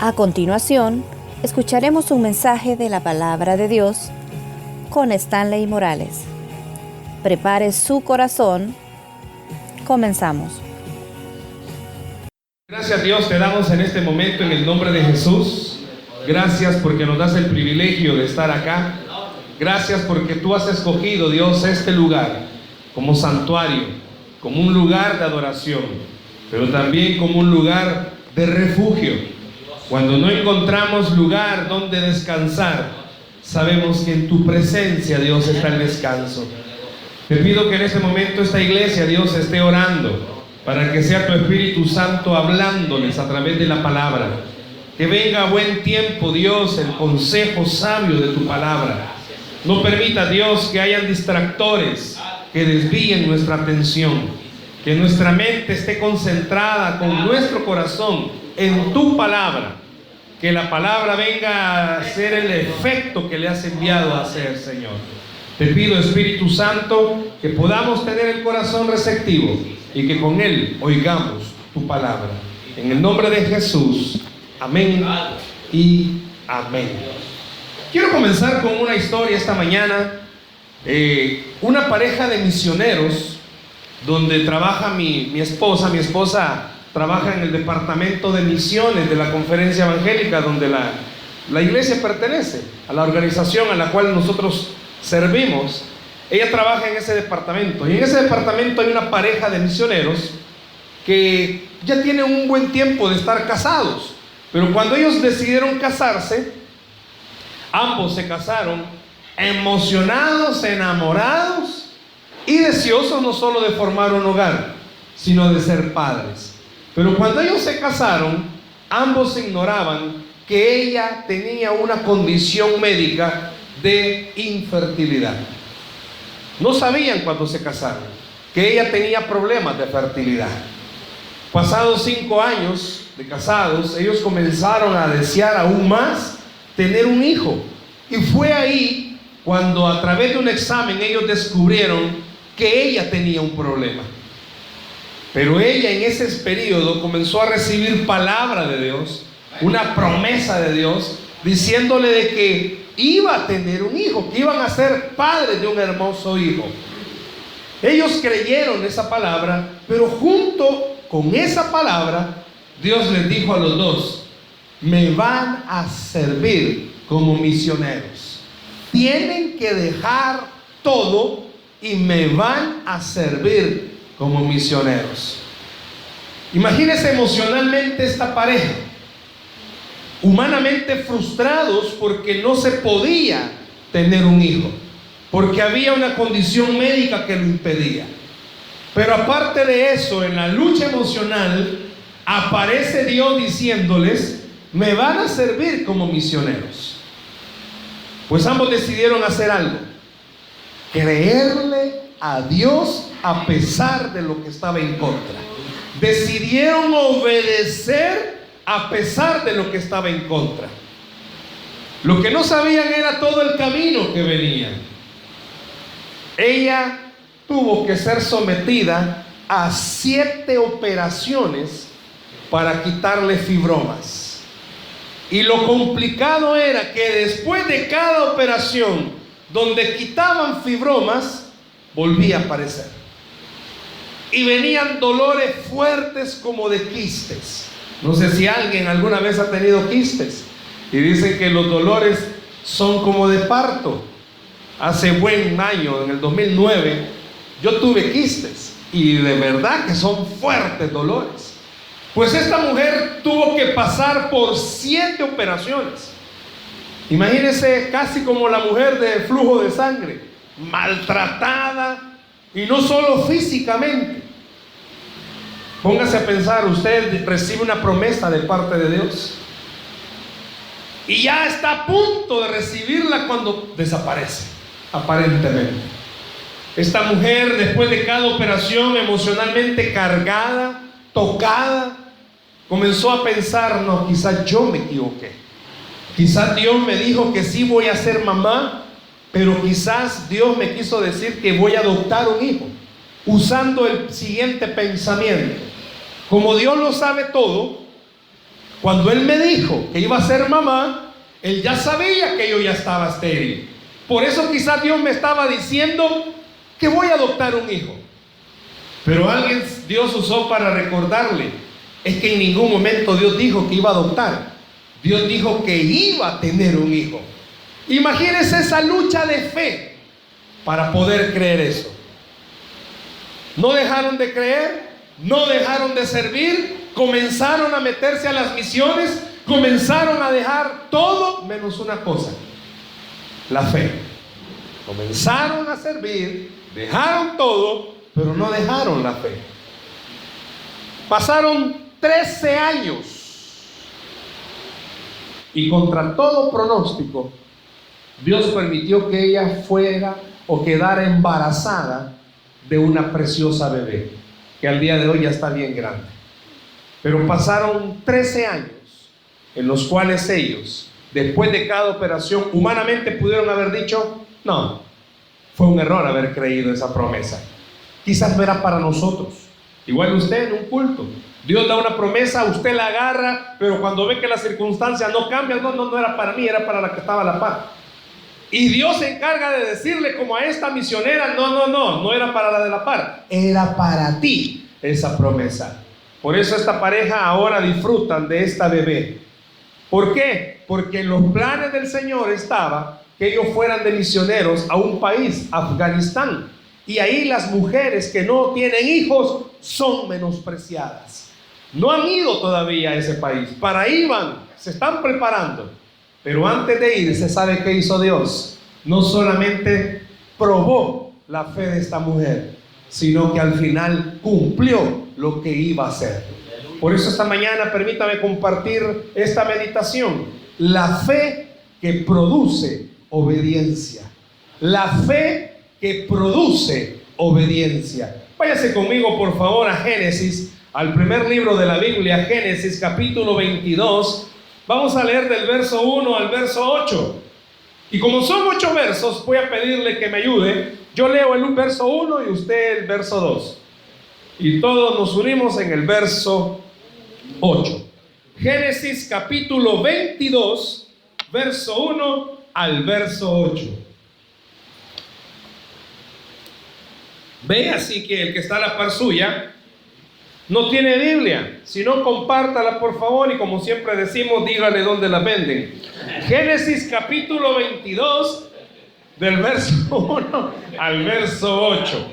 A continuación, escucharemos un mensaje de la Palabra de Dios con Stanley Morales. Prepare su corazón. Comenzamos. Gracias, Dios, te damos en este momento en el nombre de Jesús. Gracias porque nos das el privilegio de estar acá. Gracias porque tú has escogido, Dios, este lugar como santuario, como un lugar de adoración, pero también como un lugar de refugio. Cuando no encontramos lugar donde descansar, sabemos que en tu presencia, Dios, está el descanso. Te pido que en este momento esta iglesia, Dios, esté orando para que sea tu Espíritu Santo hablándoles a través de la palabra. Que venga a buen tiempo, Dios, el consejo sabio de tu palabra. No permita, Dios, que hayan distractores que desvíen nuestra atención. Que nuestra mente esté concentrada con nuestro corazón en tu palabra. Que la palabra venga a hacer el efecto que le has enviado a hacer, Señor. Te pido, Espíritu Santo, que podamos tener el corazón receptivo y que con él oigamos tu palabra. En el nombre de Jesús, amén y amén. Quiero comenzar con una historia esta mañana. Una pareja de misioneros donde trabaja mi esposa. Mi esposa trabaja en el departamento de misiones de la Conferencia Evangélica, donde la iglesia pertenece a la organización a la cual nosotros servimos. Ella trabaja en ese departamento, y en ese departamento hay una pareja de misioneros que ya tienen un buen tiempo de estar casados, pero cuando ellos decidieron casarse, ambos se casaron emocionados, enamorados y deseosos no solo de formar un hogar, sino de ser padres. Pero cuando ellos se casaron, ambos ignoraban que ella tenía una condición médica de infertilidad. No sabían cuando se casaron que ella tenía problemas de fertilidad. Pasados 5 años de casados, ellos comenzaron a desear aún más tener un hijo. Y fue ahí cuando, a través de un examen, ellos descubrieron que ella tenía un problema. Pero ella en ese periodo comenzó a recibir palabra de Dios, una promesa de Dios, diciéndole de que iba a tener un hijo, que iban a ser padres de un hermoso hijo. Ellos creyeron esa palabra, pero junto con esa palabra, Dios les dijo a los dos: me van a servir como misioneros. Tienen que dejar todo y me van a servir como misioneros. Imagínense emocionalmente esta pareja, humanamente frustrados porque no se podía tener un hijo, porque había una condición médica que lo impedía. Pero aparte de eso, en la lucha emocional, aparece Dios diciéndoles: me van a servir como misioneros. Pues ambos decidieron hacer algo: creerle a Dios a pesar de lo que estaba en contra. Decidieron obedecer a pesar de lo que estaba en contra. Lo que no sabían era todo el camino que venía. Ella tuvo que ser sometida a 7 operaciones para quitarle fibromas. Y lo complicado era que después de cada operación, donde quitaban fibromas, volvía a aparecer. Y venían dolores fuertes como de quistes. No sé si alguien alguna vez ha tenido quistes, y dicen que los dolores son como de parto. Hace buen año, en el 2009, yo tuve quistes, y de verdad que son fuertes dolores. Pues esta mujer tuvo que pasar por 7 operaciones. Imagínense, casi como la mujer de flujo de sangre, maltratada, y no solo físicamente. Póngase a pensar, usted recibe una promesa de parte de Dios y ya está a punto de recibirla cuando desaparece, aparentemente. Esta mujer, después de cada operación, emocionalmente cargada, tocada, comenzó a pensar: no, quizás yo me equivoqué. Quizás Dios me dijo que sí voy a ser mamá, pero quizás Dios me quiso decir que voy a adoptar un hijo. Usando el siguiente pensamiento: como Dios lo sabe todo, Cuando él me dijo que iba a ser mamá, él ya sabía que yo ya estaba estéril. Por eso quizás Dios me estaba diciendo que voy a adoptar un hijo. Pero alguien Dios usó para recordarle, es que en ningún momento Dios dijo que iba a adoptar. Dios dijo que iba a tener un hijo. Imagínense esa lucha de fe para poder creer eso. No dejaron de creer, no dejaron de servir, comenzaron a meterse a las misiones, comenzaron a dejar todo menos una cosa: la fe. Comenzaron a servir, dejaron todo, pero no dejaron la fe. Pasaron 13 años y contra todo pronóstico, Dios permitió que ella fuera o quedara embarazada de una preciosa bebé, que al día de hoy ya está bien grande. Pero pasaron 13 años en los cuales ellos, después de cada operación, humanamente pudieron haber dicho: no, fue un error haber creído esa promesa. Quizás no era para nosotros. Igual usted en un culto, Dios da una promesa, usted la agarra, pero cuando ve que las circunstancias no cambian, no era para mí, era para la que estaba a la par. Y Dios se encarga de decirle, como a esta misionera: no era para la de la par, era para ti esa promesa. Por eso esta pareja ahora disfrutan de esta bebé. ¿Por qué? Porque en los planes del Señor estaba que ellos fueran de misioneros a un país, Afganistán, y ahí las mujeres que no tienen hijos son menospreciadas. No han ido todavía a ese país, para ahí van, se están preparando. Pero antes de ir, se sabe qué hizo Dios. No solamente probó la fe de esta mujer, sino que al final cumplió lo que iba a hacer. Por eso esta mañana permítame compartir esta meditación: la fe que produce obediencia. La fe que produce obediencia. Váyase conmigo por favor a Génesis, al primer libro de la Biblia, Génesis capítulo 22. Vamos a leer del verso 1 al verso 8. Y como son 8 versos, voy a pedirle que me ayude. Yo leo el verso 1 y usted el verso 2. Y todos nos unimos en el verso 8. Génesis capítulo 22, verso 1 al verso 8. Ve así que el que está a la par suya no tiene Biblia, si no, compártala por favor, y como siempre decimos, dígale dónde la venden. Génesis capítulo 22, del verso 1 al verso 8.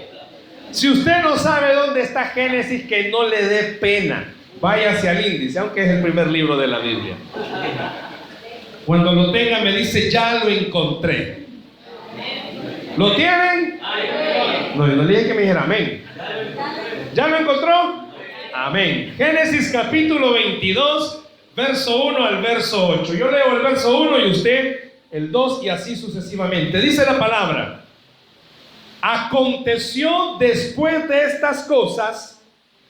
Si usted no sabe dónde está Génesis, que no le dé pena, váyase al índice, aunque es el primer libro de la Biblia. Cuando lo tenga me dice: ya lo encontré. ¿Lo tienen? No, yo no le dije que me dijera amén. ¿Ya lo encontró? Amén. Génesis capítulo 22, verso 1 al verso 8. Yo leo el verso 1 y usted el 2 y así sucesivamente. Dice la palabra: aconteció después de estas cosas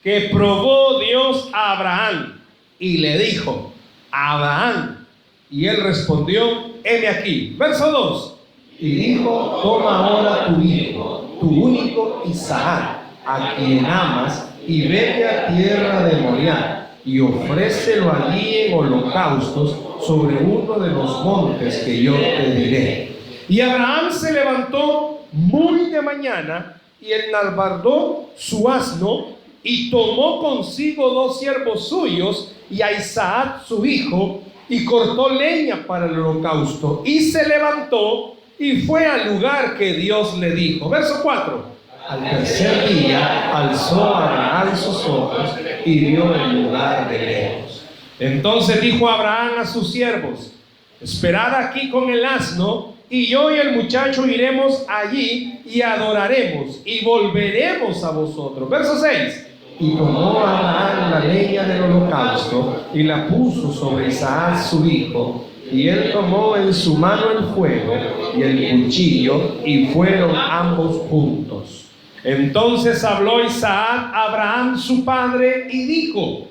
que probó Dios a Abraham y le dijo: Abraham. Y él respondió: heme aquí. Verso 2. Y dijo: toma ahora tu hijo, tu único Isaac, a quien amas, y vete a tierra de Moriah, y ofrécelo allí en holocaustos sobre uno de los montes que yo te diré. Y Abraham se levantó muy de mañana, y enalbardó su asno, y tomó consigo 2 siervos suyos, y a Isaac su hijo, y cortó leña para el holocausto, y se levantó, y fue al lugar que Dios le dijo. Verso 4. Al tercer día alzó Abraham sus ojos y vio el lugar de lejos. Entonces dijo Abraham a sus siervos: esperad aquí con el asno, y yo y el muchacho iremos allí y adoraremos y volveremos a vosotros. Verso 6. Y tomó Abraham la leña del holocausto y la puso sobre Isaac su hijo, y él tomó en su mano el fuego y el cuchillo, y fueron ambos juntos. Entonces habló Isaac a Abraham su padre y dijo: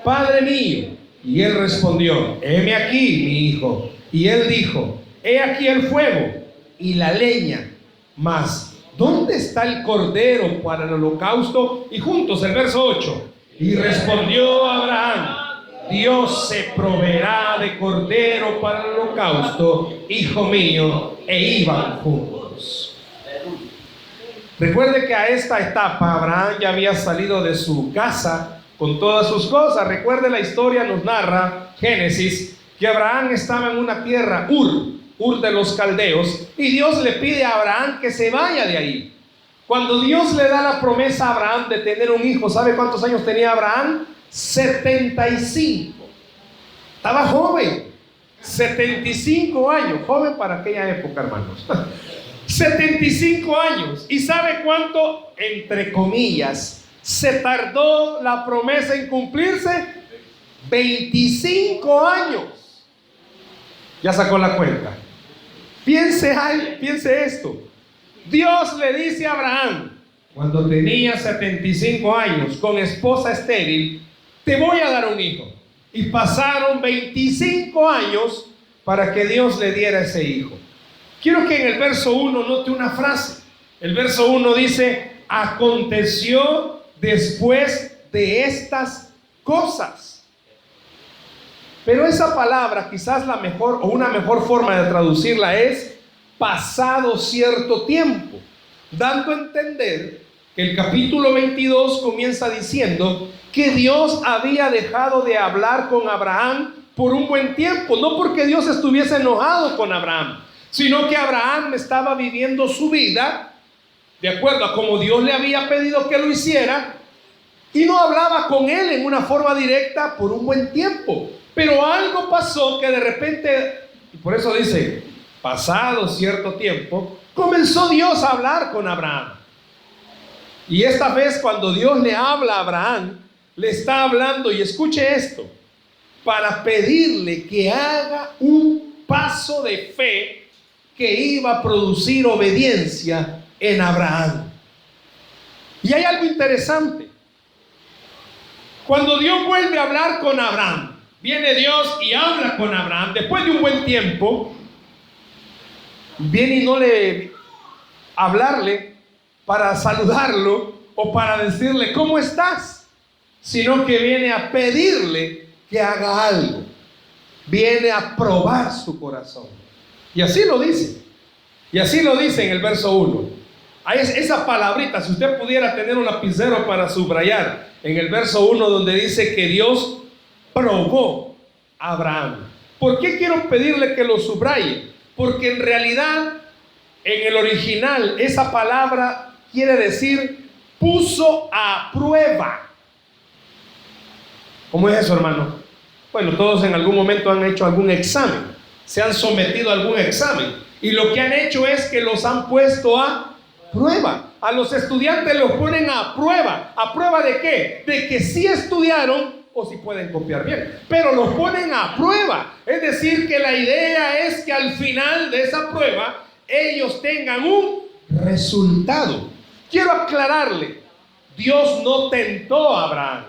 Padre mío. Y él respondió: heme aquí, mi hijo. Y él dijo: he aquí el fuego y la leña, mas ¿dónde está el cordero para el holocausto? Y juntos el verso 8. Y respondió Abraham Dios se proveerá de cordero para el holocausto, hijo mío, e iban juntos. Recuerde que a esta etapa Abraham ya había salido de su casa con todas sus cosas. Recuerde, la historia nos narra, Génesis, que Abraham estaba en una tierra, Ur de los caldeos, y Dios le pide a Abraham que se vaya de ahí. Cuando Dios le da la promesa a Abraham de tener un hijo, ¿sabe cuántos años tenía Abraham? 75. Estaba joven, 75 años, joven para aquella época, hermanos. 75 años. ¿Y sabe cuánto, entre comillas, se tardó la promesa en cumplirse? 25 años. Ya sacó la cuenta. Piense esto. Dios le dice a Abraham, cuando tenía 75 años, con esposa estéril, te voy a dar un hijo. Y pasaron 25 años para que Dios le diera ese hijo. Quiero que en el verso 1 note una frase. El verso 1 dice, aconteció después de estas cosas. Pero esa palabra, quizás la mejor o una mejor forma de traducirla es pasado cierto tiempo, dando a entender que el capítulo 22 comienza diciendo que Dios había dejado de hablar con Abraham por un buen tiempo, no porque Dios estuviese enojado con Abraham, sino que Abraham estaba viviendo su vida de acuerdo a como Dios le había pedido que lo hiciera, y no hablaba con él en una forma directa por un buen tiempo. Pero algo pasó que de repente, y por eso dice, pasado cierto tiempo, comenzó Dios a hablar con Abraham. Y esta vez, cuando Dios le habla a Abraham, le está hablando, y escuche esto, para pedirle que haga un paso de fe que iba a producir obediencia en Abraham. Y hay algo interesante. Cuando Dios vuelve a hablar con Abraham, viene Dios y habla con Abraham, después de un buen tiempo, viene y no le hablarle para saludarlo o para decirle ¿cómo estás?, sino que viene a pedirle que haga algo, viene a probar su corazón. Y así lo dice, en el verso 1. Esa palabrita, si usted pudiera tener un lapicero para subrayar, en el verso 1 donde dice que Dios probó a Abraham. ¿Por qué quiero pedirle que lo subraye? Porque en realidad, en el original, esa palabra quiere decir puso a prueba. ¿Cómo es eso, hermano? Bueno, todos en algún momento han hecho algún examen, se han sometido a algún examen, y lo que han hecho es que los han puesto a prueba. A los estudiantes los ponen a prueba. ¿A prueba de qué? De que sí estudiaron o si pueden copiar bien, pero los ponen a prueba. Es decir, que la idea es que al final de esa prueba ellos tengan un resultado. Quiero aclararle, Dios no tentó a Abraham.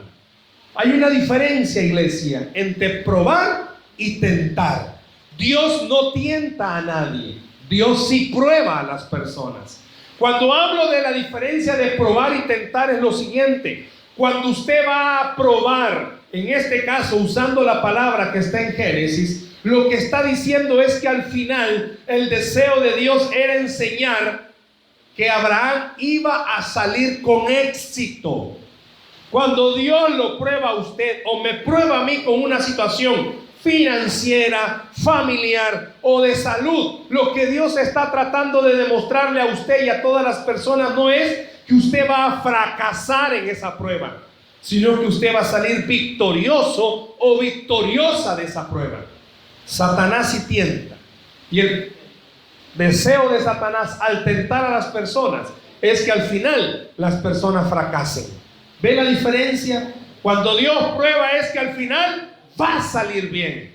Hay una diferencia, iglesia, entre probar y tentar. Dios no tienta a nadie, Dios sí prueba a las personas. Cuando hablo de la diferencia de probar y tentar es lo siguiente: cuando usted va a probar, en este caso usando la palabra que está en Génesis, lo que está diciendo es que al final el deseo de Dios era enseñar que Abraham iba a salir con éxito. Cuando Dios lo prueba a usted o me prueba a mí con una situación financiera, familiar o de salud, lo que Dios está tratando de demostrarle a usted y a todas las personas no es que usted va a fracasar en esa prueba, sino que usted va a salir victorioso o victoriosa de esa prueba. Satanás sí tienta, y el deseo de Satanás al tentar a las personas es que al final las personas fracasen. ¿Ve la diferencia? Cuando Dios prueba es que al final va a salir bien,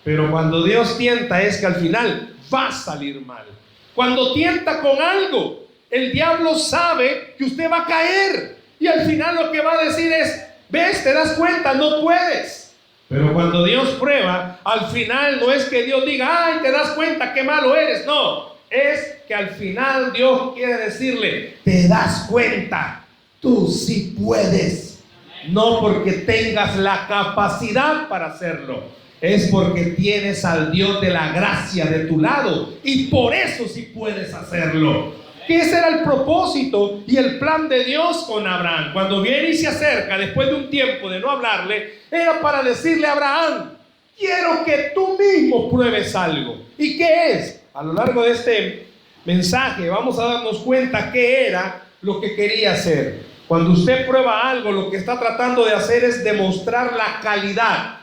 pero cuando Dios tienta es que al final va a salir mal. Cuando tienta con algo, el diablo sabe que usted va a caer, y al final lo que va a decir es: ves, te das cuenta, no puedes. Pero cuando Dios prueba, al final no es que Dios diga: ay, te das cuenta, qué malo eres. No, es que al final Dios quiere decirle: te das cuenta, tú sí puedes. No porque tengas la capacidad para hacerlo, es porque tienes al Dios de la gracia de tu lado, y por eso sí puedes hacerlo. Que ese era el propósito y el plan de Dios con Abraham. Cuando viene y se acerca después de un tiempo de no hablarle, era para decirle a Abraham: quiero que tú mismo pruebes algo. ¿Y qué es? A lo largo de este mensaje vamos a darnos cuenta qué era lo que quería hacer. Cuando usted prueba algo, lo que está tratando de hacer es demostrar la calidad.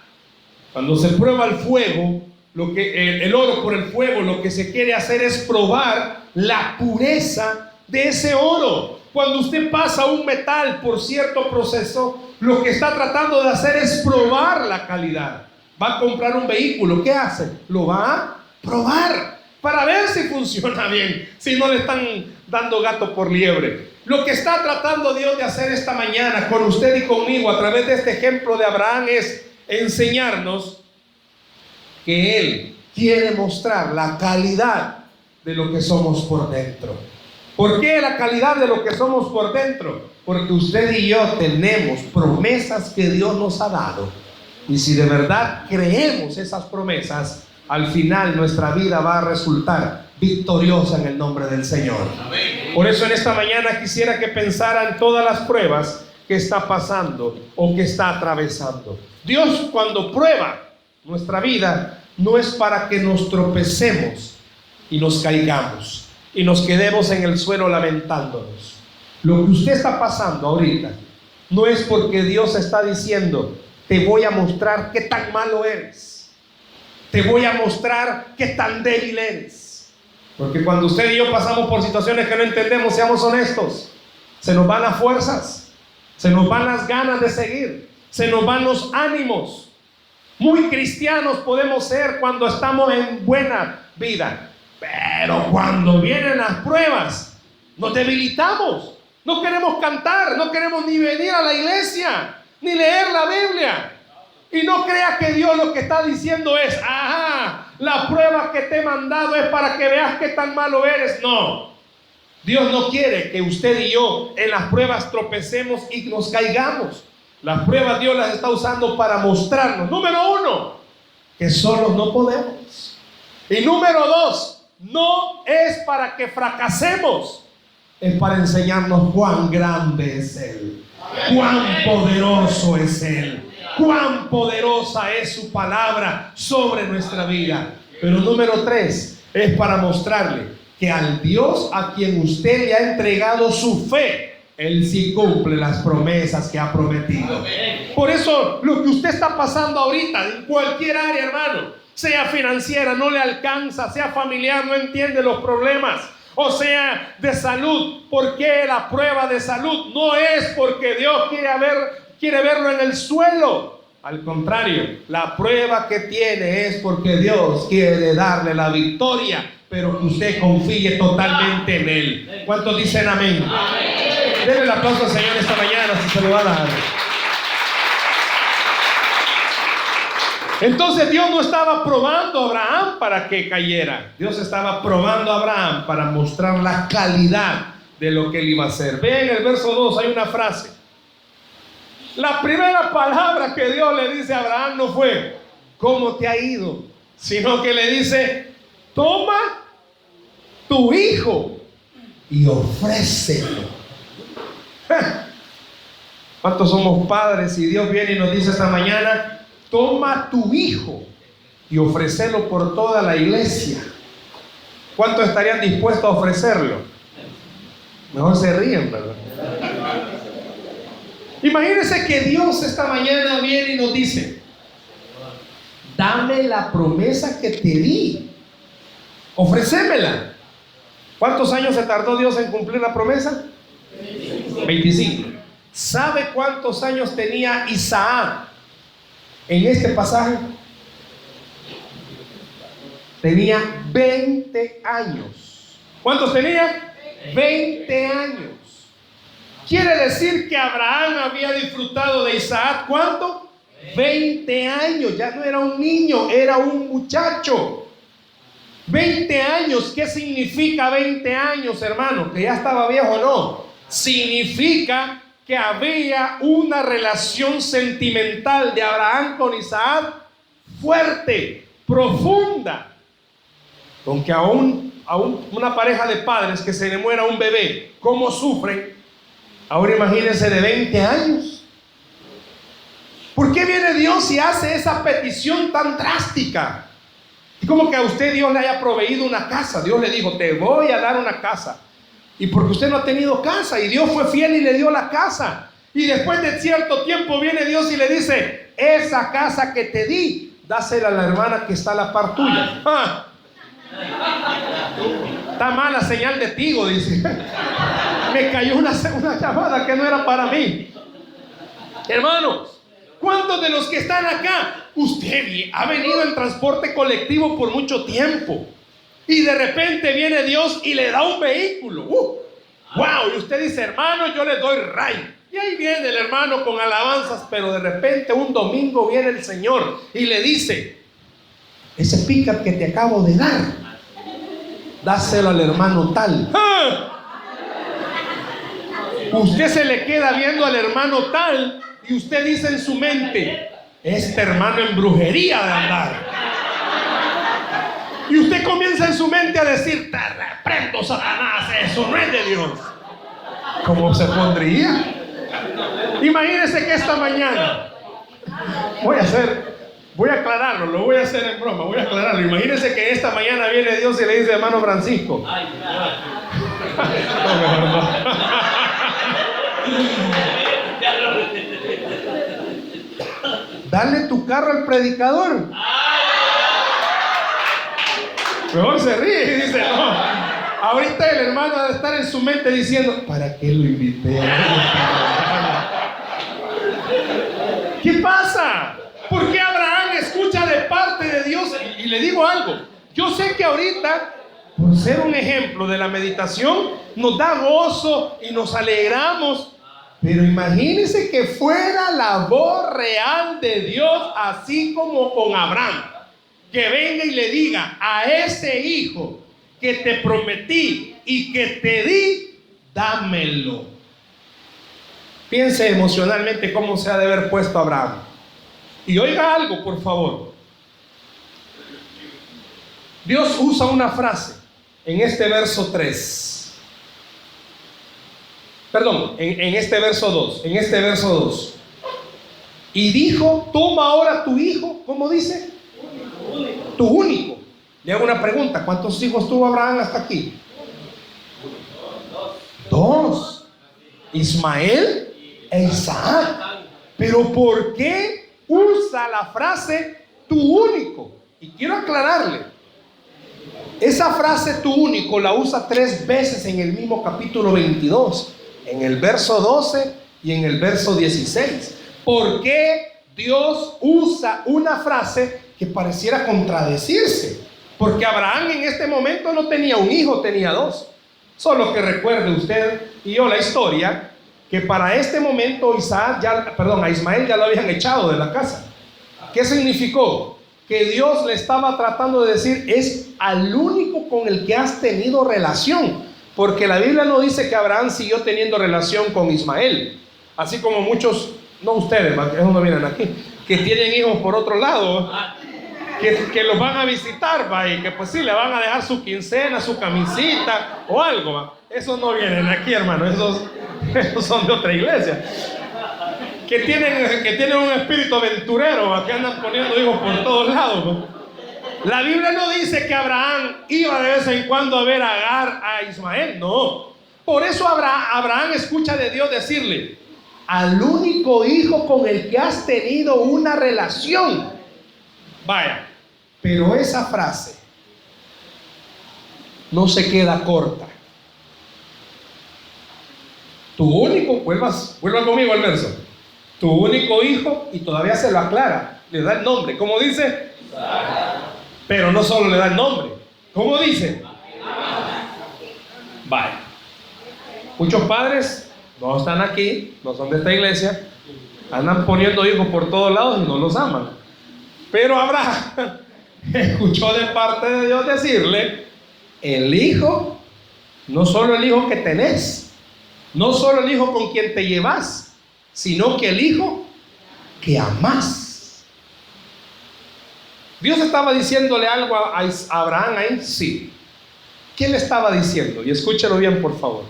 Cuando se prueba el fuego, el oro por el fuego, lo que se quiere hacer es probar la pureza de ese oro. Cuando usted pasa un metal por cierto proceso, lo que está tratando de hacer es probar la calidad. Va a comprar un vehículo, ¿qué hace? Lo va a probar para ver si funciona bien, si no le están dando gato por liebre. Lo que está tratando Dios de hacer esta mañana con usted y conmigo a través de este ejemplo de Abraham es enseñarnos que Él quiere mostrar la calidad de lo que somos por dentro. ¿Por qué la calidad de lo que somos por dentro? Porque usted y yo tenemos promesas que Dios nos ha dado, y si de verdad creemos esas promesas, al final nuestra vida va a resultar victoriosa en el nombre del Señor. Por eso en esta mañana quisiera que pensara en todas las pruebas que está pasando o que está atravesando. Dios, cuando prueba nuestra vida, no es para que nos tropecemos y nos caigamos y nos quedemos en el suelo lamentándonos. Lo que usted está pasando ahorita no es porque Dios está diciendo: te voy a mostrar qué tan malo eres, te voy a mostrar qué tan débil eres. Porque cuando usted y yo pasamos por situaciones que no entendemos, seamos honestos, se nos van las fuerzas, se nos van las ganas de seguir, se nos van los ánimos. Muy cristianos podemos ser cuando estamos en buena vida, pero cuando vienen las pruebas nos debilitamos, no queremos cantar, no queremos ni venir a la iglesia, ni leer la Biblia. Y no crea que Dios lo que está diciendo es: ajá, la prueba que te he mandado es para que veas qué tan malo eres. No, Dios no quiere que usted y yo en las pruebas tropecemos y nos caigamos. Las pruebas Dios las está usando para mostrarnos, número uno, que solos no podemos, y número dos, no es para que fracasemos, es para enseñarnos cuán grande es Él, cuán poderoso es Él, cuán poderosa es su palabra sobre nuestra vida. Pero número tres, es para mostrarle que al Dios a quien usted le ha entregado su fe, Él sí cumple las promesas que ha prometido. Por eso lo que usted está pasando ahorita, en cualquier área, hermano, sea financiera, no le alcanza, sea familiar, no entiende los problemas, o sea de salud. ¿Por qué la prueba de salud? No es porque Dios quiere verlo en el suelo. Al contrario, la prueba que tiene es porque Dios quiere darle la victoria, pero que usted confíe totalmente en Él. ¿Cuántos dicen amén? Denle el aplauso al Señor esta mañana si se lo va a dar. Entonces Dios no estaba probando a Abraham para que cayera. Dios estaba probando a Abraham para mostrar la calidad de lo que él iba a hacer. Vean en el verso 2 hay una frase. La primera palabra que Dios le dice a Abraham no fue: ¿cómo te ha ido? Sino que le dice: toma tu hijo y ofrécelo. ¿Cuántos somos padres y Dios viene y nos dice esta mañana: toma tu hijo y ofrécelo por toda la iglesia? ¿Cuántos estarían dispuestos a ofrecerlo? Mejor se ríen, ¿verdad? Imagínense que Dios esta mañana viene y nos dice: dame la promesa que te di, ofrecémela. ¿Cuántos años se tardó Dios en cumplir la promesa? 25. ¿Sabe cuántos años tenía Isaac en este pasaje? Tenía 20 años. ¿Cuántos tenía? 20 años. Quiere decir que Abraham había disfrutado de Isaac, ¿cuánto? 20 años. Ya no era un niño, era un muchacho. 20 años. ¿Qué significa 20 años, hermano? ¿Que ya estaba viejo o no? Significa que había una relación sentimental de Abraham con Isaac fuerte, profunda. Aunque aún una pareja de padres que se le muera un bebé, ¿cómo sufren? Ahora imagínense de 20 años. ¿Por qué viene Dios y hace esa petición tan drástica? Es como que a usted Dios le haya proveído una casa. Dios le dijo, te voy a dar una casa. Y porque usted no ha tenido casa, y Dios fue fiel y le dio la casa. Y después de cierto tiempo viene Dios y le dice, esa casa que te di, dásela a la hermana que está a la par tuya. ¡Ah! Está mala señal de tigo, dice. Me cayó una llamada que no era para mí. Hermanos, ¿cuántos de los que están acá, usted ha venido en transporte colectivo por mucho tiempo y de repente viene Dios y le da un vehículo? ¡Wow! Y usted dice, hermano, yo le doy ray. Y ahí viene el hermano con alabanzas, pero de repente un domingo viene el Señor y le dice, ese pickup que te acabo de dar, dáselo al hermano tal. ¡Ah! Usted se le queda viendo al hermano tal y usted dice en su mente, este hermano en brujería de andar. Y usted comienza en su mente a decir, te reprendo, Satanás, eso no es de Dios. ¿Cómo se pondría? Imagínense que esta mañana voy a aclararlo, lo voy a hacer en broma, voy a aclararlo. Imagínense que esta mañana viene Dios y le dice, hermano Francisco, no, mejor no. Dale tu carro al predicador. Mejor se ríe y dice, no. Ahorita el hermano debe estar en su mente diciendo, ¿para qué lo invité? ¿Qué pasa? ¿Por qué Abraham escucha de parte de Dios? Y le digo algo, yo sé que ahorita, por ser un ejemplo de la meditación, nos da gozo y nos alegramos, pero imagínense que fuera la voz real de Dios, así como con Abraham, que venga y le diga, a ese hijo que te prometí y que te di, dámelo. Piense emocionalmente cómo se ha de haber puesto Abraham. Y oiga algo, por favor. Dios usa una frase en este verso 3. Perdón, en este verso 2. En este verso 2. Y dijo, toma ahora tu hijo, ¿cómo dice? Tu único. Le hago una pregunta, ¿cuántos hijos tuvo Abraham hasta aquí? Dos. Ismael e Isaac. Pero ¿por qué usa la frase tu único? Y quiero aclararle, esa frase tu único la usa 3 veces en el mismo capítulo 22, en el verso 12 y en el verso 16. ¿Por qué Dios usa una frase que pareciera contradecirse? Porque Abraham en este momento no tenía un hijo, tenía 2. Solo que recuerde usted y yo la historia, que para este momento a Ismael ya lo habían echado de la casa. ¿Qué significó? Que Dios le estaba tratando de decir, es al único con el que has tenido relación. Porque la Biblia no dice que Abraham siguió teniendo relación con Ismael. Así como muchos, no ustedes, esos no vienen aquí, que tienen hijos por otro lado, que los van a visitar, ¿va? Y que pues sí, le van a dejar su quincena, su camisita o algo, ¿va? Esos no vienen aquí, hermano, esos son de otra iglesia. Que tienen un espíritu aventurero, ¿va? Que andan poniendo hijos por todos lados, ¿va? La Biblia no dice que Abraham iba de vez en cuando a ver a Agar, a Ismael, no. Por eso Abraham escucha de Dios decirle, al único hijo con el que has tenido una relación. Vaya, pero esa frase no se queda corta. Tu único, vuelva conmigo al verso. Tu único hijo, y todavía se lo aclara, le da el nombre. ¿Cómo dice? Pero no solo le da el nombre. ¿Cómo dice? Vaya. Muchos padres no están aquí, no son de esta iglesia, andan poniendo hijos por todos lados y no los aman. Pero Abraham escuchó de parte de Dios decirle, el hijo, no solo el hijo que tenés, No solo el hijo con quien te llevas, sino que el hijo que amás. ¿Dios estaba diciéndole algo a Abraham ahí? Sí. ¿Qué le estaba diciendo? Y escúchelo bien, por favor.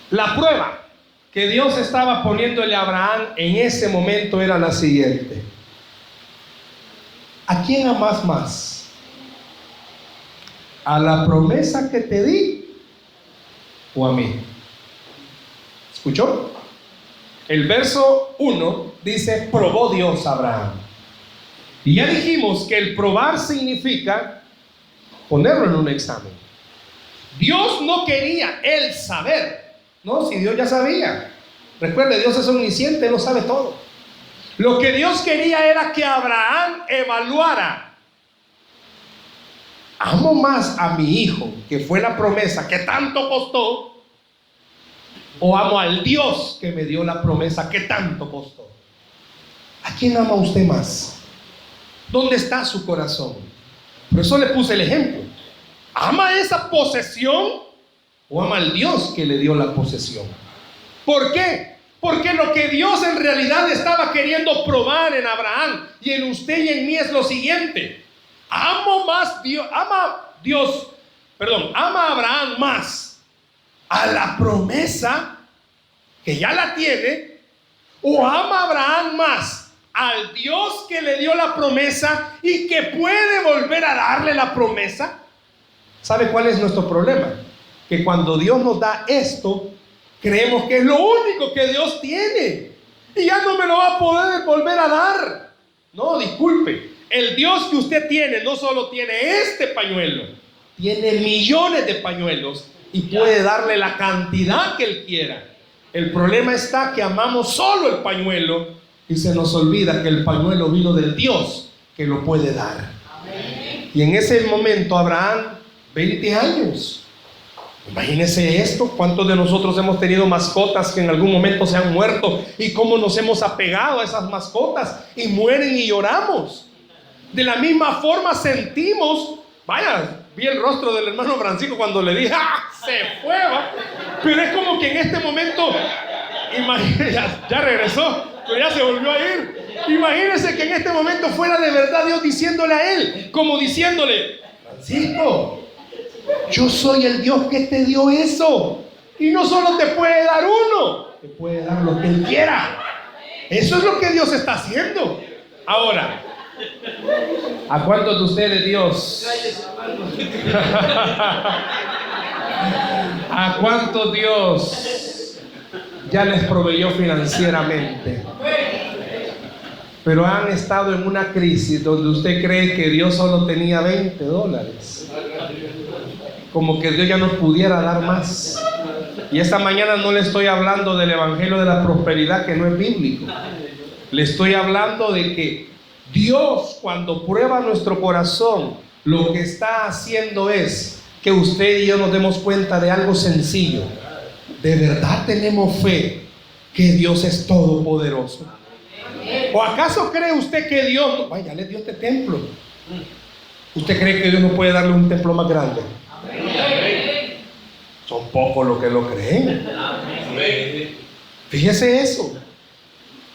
La prueba que Dios estaba poniéndole a Abraham en ese momento era la siguiente: ¿a quién amas más? ¿A la promesa que te di o a mí? ¿Escuchó? El verso 1 dice: probó Dios a Abraham. Y ya dijimos que el probar significa ponerlo en un examen. Dios no quería él saber. No, si Dios ya sabía. Recuerde, Dios es omnisciente, no sabe todo. Lo que Dios quería era que Abraham evaluara: ¿amo más a mi hijo, que fue la promesa que tanto costó, o amo al Dios que me dio la promesa que tanto costó? ¿A quién ama usted más? ¿Dónde está su corazón? Por eso le puse el ejemplo. ¿Ama esa posesión o ama al Dios que le dio la posesión? ¿Por qué? Porque lo que Dios en realidad estaba queriendo probar en Abraham y en usted y en mí es lo siguiente: ama a Abraham más a la promesa que ya la tiene, o ama a Abraham más al Dios que le dio la promesa y que puede volver a darle la promesa. ¿Sabe cuál es nuestro problema? Que cuando Dios nos da esto, creemos que es lo único que Dios tiene y ya no me lo va a poder volver a dar. No, disculpe, el Dios que usted tiene no solo tiene este pañuelo, tiene millones de pañuelos y puede darle la cantidad que Él quiera. El problema está que amamos solo el pañuelo y se nos olvida que el pañuelo vino del Dios que lo puede dar. Amén. Y en ese momento Abraham, 20 años. Imagínense esto: ¿cuántos de nosotros hemos tenido mascotas que en algún momento se han muerto y cómo nos hemos apegado a esas mascotas y mueren y lloramos? De la misma forma sentimos, vaya, vi el rostro del hermano Francisco cuando le dije: ¡ah! Se fue, ¿va? Pero es como que en este momento, ya regresó, pero ya se volvió a ir. Imagínense que en este momento fuera de verdad Dios diciéndole a él, como diciéndole: Francisco, yo soy el Dios que te dio eso, y no solo te puede dar uno, te puede dar lo que Él quiera. Eso es lo que Dios está haciendo. Ahora, ¿a cuántos de ustedes Dios? ¿A cuántos Dios ya les proveyó financieramente? Pero han estado en una crisis donde usted cree que Dios solo tenía $20, como que Dios ya no pudiera dar más. Y esta mañana no le estoy hablando del evangelio de la prosperidad, que no es bíblico. Le estoy hablando de que Dios, cuando prueba nuestro corazón, lo que está haciendo es que usted y yo nos demos cuenta de algo sencillo: ¿de verdad tenemos fe que Dios es todopoderoso? ¿O acaso cree usted que Dios, vaya, le dio este templo? ¿Usted cree que Dios no puede darle un templo más grande? Son pocos los que lo creen. Fíjese eso.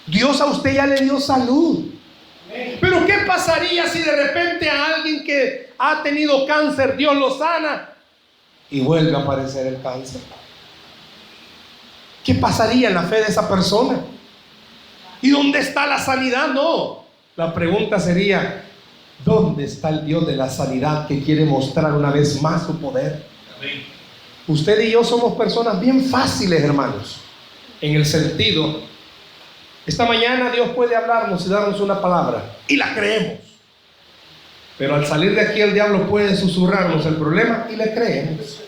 Dios a usted ya le dio salud. Pero ¿qué pasaría si de repente a alguien que ha tenido cáncer Dios lo sana y vuelve a aparecer el cáncer? ¿Qué pasaría en la fe de esa persona? ¿Y dónde está la sanidad? No. La pregunta sería: ¿dónde está el Dios de la sanidad que quiere mostrar una vez más su poder? Amén. Usted y yo somos personas bien fáciles, hermanos, en el sentido: esta mañana Dios puede hablarnos y darnos una palabra y la creemos, pero al salir de aquí el diablo puede susurrarnos el problema y le creemos.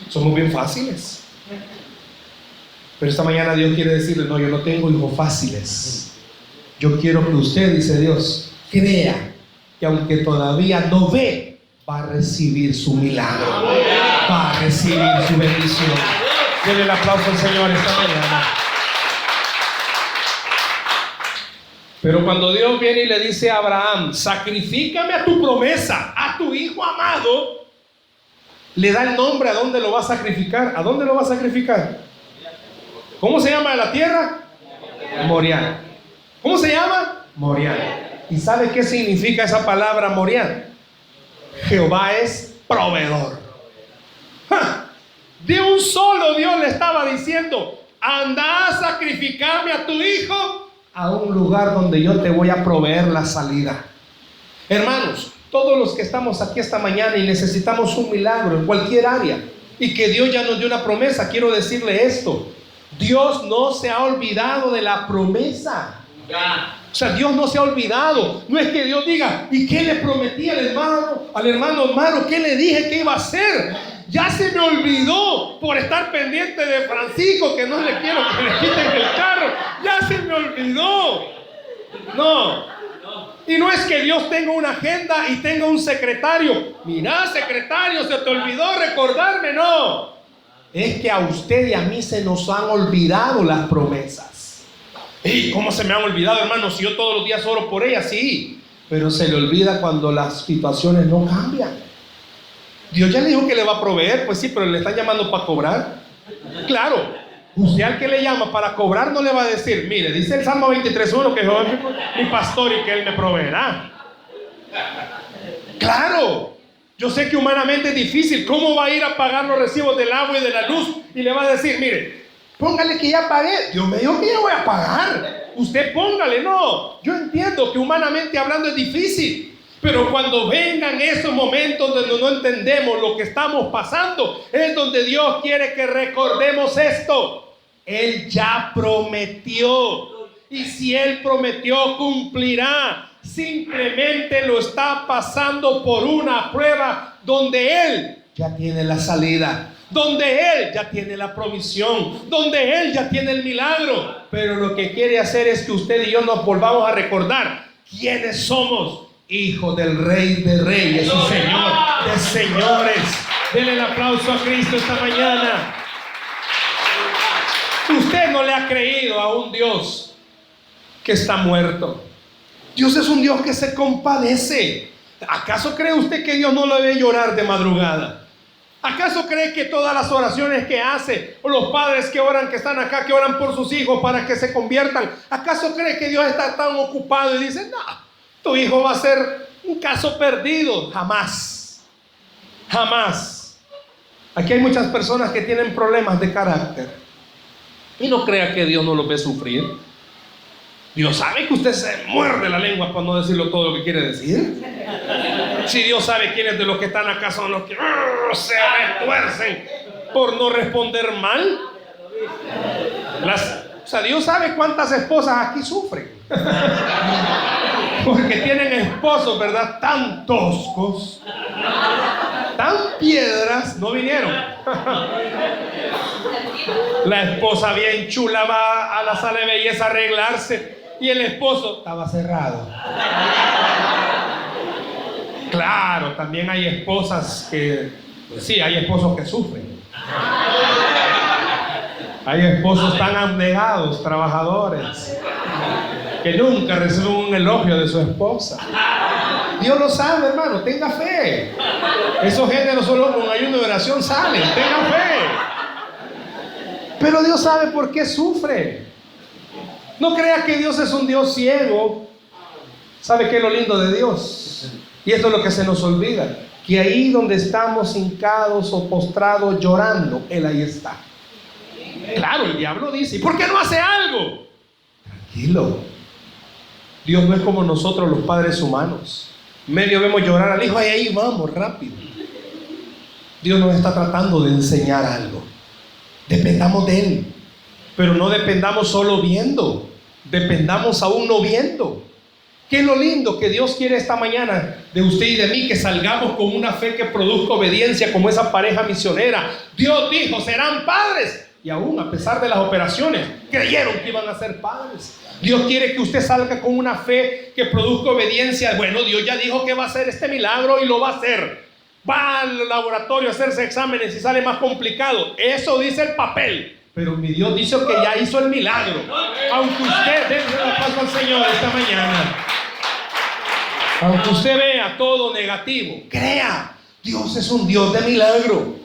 Somos bien fáciles. Pero esta mañana Dios quiere decirle: no, yo no tengo hijos fáciles. Yo quiero que usted, dice Dios, crea que aunque todavía no ve, va a recibir su milagro, va a recibir su bendición. Denle el aplauso al Señor esta mañana. Pero cuando Dios viene y le dice a Abraham: sacrifícame a tu promesa, a tu hijo amado, le da el nombre a dónde lo va a sacrificar. ¿A dónde lo va a sacrificar? ¿Cómo se llama la tierra? Moriah. ¿Cómo se llama? Moriah. ¿Y sabe qué significa esa palabra Moriah? Jehová es proveedor. ¡Ja! De un solo Dios le estaba diciendo: anda a sacrificarme a tu hijo a un lugar donde yo te voy a proveer la salida. Hermanos, todos los que estamos aquí esta mañana y necesitamos un milagro en cualquier área, y que Dios ya nos dio una promesa, quiero decirle esto: Dios no se ha olvidado de la promesa. O sea, Dios no se ha olvidado. No es que Dios diga: ¿y qué le prometí al hermano? ¿Qué le dije que iba a hacer? Ya se me olvidó por estar pendiente de Francisco, que no le quiero que le quiten el carro. Ya se me olvidó. No. Y no es que Dios tenga una agenda y tenga un secretario. Mira, secretario, se te olvidó recordarme. No. Es que a usted y a mí se nos han olvidado las promesas. ¿Y cómo se me han olvidado, hermano? Si yo todos los días oro por ellas, sí. Pero se le olvida cuando las situaciones no cambian. Dios ya le dijo que le va a proveer. Pues sí, pero le están llamando para cobrar. Claro, usted al que le llama para cobrar no le va a decir: mire, dice el Salmo 23:1 que Jehová es mi pastor y que Él me proveerá. Claro, yo sé que humanamente es difícil. ¿Cómo va a ir a pagar los recibos del agua y de la luz? Y le va a decir: mire, póngale que ya pagué. Dios me dijo que ya voy a pagar. Usted póngale. No, yo entiendo que humanamente hablando es difícil. Pero cuando vengan esos momentos donde no entendemos lo que estamos pasando, es donde Dios quiere que recordemos esto: Él ya prometió, y si Él prometió, cumplirá. Simplemente lo está pasando por una prueba donde Él ya tiene la salida, donde Él ya tiene la provisión, donde Él ya tiene el milagro. Pero lo que quiere hacer es que usted y yo nos volvamos a recordar quiénes somos: Hijo del Rey de Reyes y Señor de Señores. Denle el aplauso a Cristo esta mañana. Usted no le ha creído a un Dios que está muerto. Dios es un Dios que se compadece. ¿Acaso cree usted que Dios no lo ve llorar de madrugada? ¿Acaso cree que todas las oraciones que hace, o los padres que oran, que están acá, que oran por sus hijos para que se conviertan, acaso cree que Dios está tan ocupado y dice: no, tu hijo va a ser un caso perdido? Jamás. Jamás. Aquí hay muchas personas que tienen problemas de carácter, y no crea que Dios no los ve sufrir. Dios sabe que usted se muerde la lengua para no decirlo todo lo que quiere decir. Si Dios sabe quiénes de los que están acá son los que se retuercen por no responder mal. O sea, Dios sabe cuántas esposas aquí sufren porque tienen esposos, ¿verdad?, tan toscos, tan piedras. No vinieron. La esposa bien chula va a la sala de belleza a arreglarse, y el esposo estaba cerrado. Claro, también hay esposas que, pues sí, hay esposos que sufren. Hay esposos tan abnegados, trabajadores, que nunca reciben un elogio de su esposa. Dios lo sabe, hermano, tenga fe. Esos géneros solo con ayuno y oración salen, tenga fe. Pero Dios sabe por qué sufre. No crea que Dios es un Dios ciego. ¿Sabe qué es lo lindo de Dios? Y esto es lo que se nos olvida: que ahí donde estamos hincados o postrados llorando, Él ahí está. Claro, el diablo dice: ¿y por qué no hace algo? Tranquilo. Dios no es como nosotros los padres humanos. Medio vemos llorar al hijo y ahí vamos rápido. Dios nos está tratando de enseñar algo. Dependamos de Él, pero no dependamos solo viendo, dependamos aún no viendo. ¿Qué es lo lindo que Dios quiere esta mañana de usted y de mí? Que salgamos con una fe que produzca obediencia, como esa pareja misionera. Dios dijo: serán padres, y aún a pesar de las operaciones creyeron que iban a ser padres. Dios quiere que usted salga con una fe que produzca obediencia. Bueno, Dios ya dijo que va a hacer este milagro y lo va a hacer. Va al laboratorio a hacerse exámenes y sale más complicado. Eso dice el papel. Pero mi Dios dice que ya hizo el milagro. Aunque usted dé la paz al Señor esta mañana, aunque usted vea todo negativo, crea, Dios es un Dios de milagro.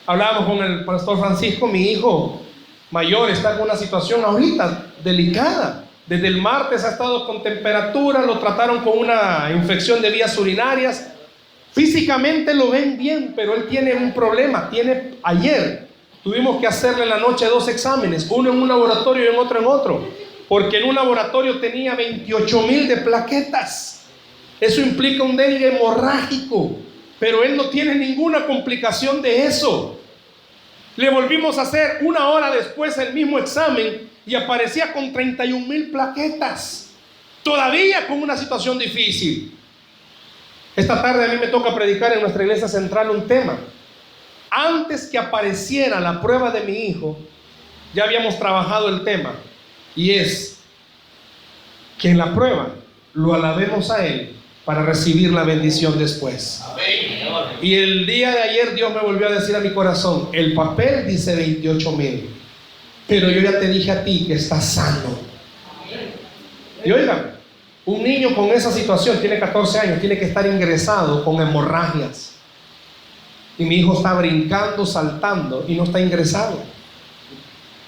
Hablábamos con el pastor Francisco, mi hijo mayor está en una situación ahorita delicada. Desde el martes ha estado con temperatura, lo trataron con una infección de vías urinarias. Físicamente lo ven bien, pero él tiene un problema. Ayer tuvimos que hacerle en la noche 2 exámenes, uno en un laboratorio y en otro, porque en un laboratorio tenía 28,000 de plaquetas. Eso implica un dengue hemorrágico, pero él no tiene ninguna complicación de eso. Le volvimos a hacer 1 hora después el mismo examen y aparecía con 31,000 plaquetas, todavía con una situación difícil. Esta tarde a mí me toca predicar en nuestra iglesia central un tema. Antes que apareciera la prueba de mi hijo, ya habíamos trabajado el tema, y es que en la prueba lo alabemos a él para recibir la bendición después. Y el día de ayer Dios me volvió a decir a mi corazón, el papel dice 28,000, pero yo ya te dije a ti que estás sano. Y oigan, un niño con esa situación, tiene 14 años, tiene que estar ingresado con hemorragias. Y mi hijo está brincando, saltando y no está ingresado.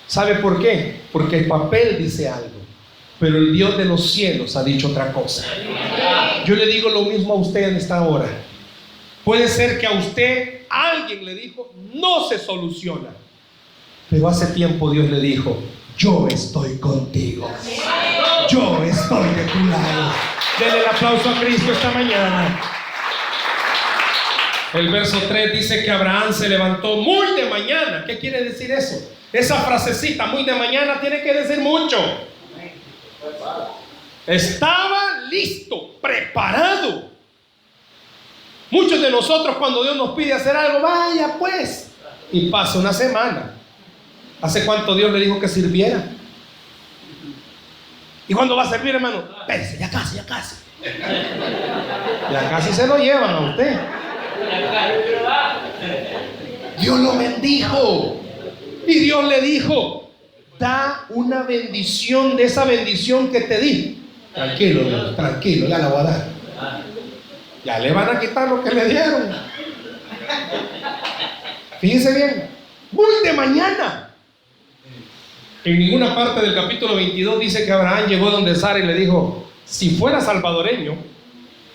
¿Sabe por qué? Porque el papel dice algo, pero el Dios de los cielos ha dicho otra cosa. Yo le digo lo mismo a usted en esta hora. Puede ser que a usted alguien le dijo, no se soluciona, pero hace tiempo Dios le dijo, yo estoy contigo, yo estoy de tu lado. Denle el aplauso a Cristo esta mañana. El verso 3 dice que Abraham se levantó muy de mañana. ¿Qué quiere decir eso? Esa frasecita, muy de mañana, tiene que decir mucho. Estaba listo, preparado. Muchos de nosotros, cuando Dios nos pide hacer algo, vaya pues, y pasa una semana. ¿Hace cuánto Dios le dijo que sirviera? ¿Y cuándo va a servir, hermano? Espérese, ya casi. Ya casi se lo llevan a usted. Dios lo bendijo. Y Dios le dijo, da una bendición de esa bendición que te di. Tranquilo, Dios, tranquilo, ya la voy a dar. Ya le van a quitar lo que le dieron. Fíjense bien, muy de mañana. En ninguna parte del capítulo 22 dice que Abraham llegó donde Sara y le dijo, si fuera salvadoreño,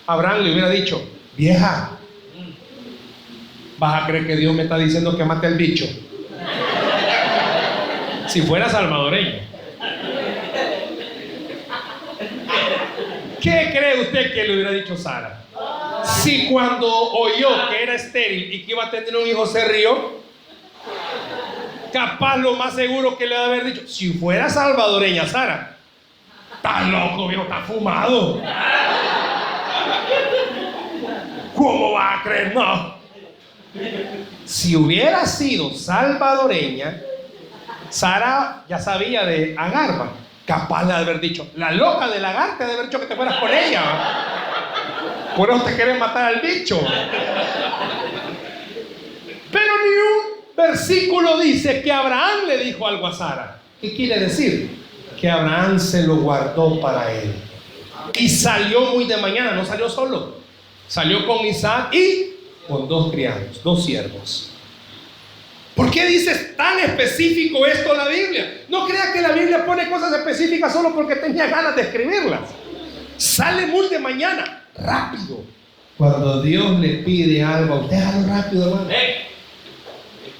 Abraham le hubiera dicho, vieja, ¿vas a creer que Dios me está diciendo que mate al bicho? Si fuera salvadoreño. ¿Qué cree usted que le hubiera dicho Sara? Si cuando oyó que era estéril y que iba a tener un hijo se rió, capaz lo más seguro que le debe haber dicho, si fuera salvadoreña Sara, está loco, viejo, está fumado. ¿Cómo va a creer? No. Si hubiera sido salvadoreña, Sara ya sabía de Agar, capaz de haber dicho, la loca de Agar te debe haber dicho que te fueras con ella. Por eso te quieren matar al bicho. Pero ni un versículo dice que Abraham le dijo algo a Sara. ¿Qué quiere decir? Que Abraham se lo guardó para él. Y salió muy de mañana, no salió solo. Salió con Isaac y con 2 criados, 2 siervos. ¿Por qué dice tan específico esto la Biblia? No crea que la Biblia pone cosas específicas solo porque tenía ganas de escribirlas. Sale muy de mañana, rápido. Cuando Dios le pide algo a usted, hágalo rápido, hermano.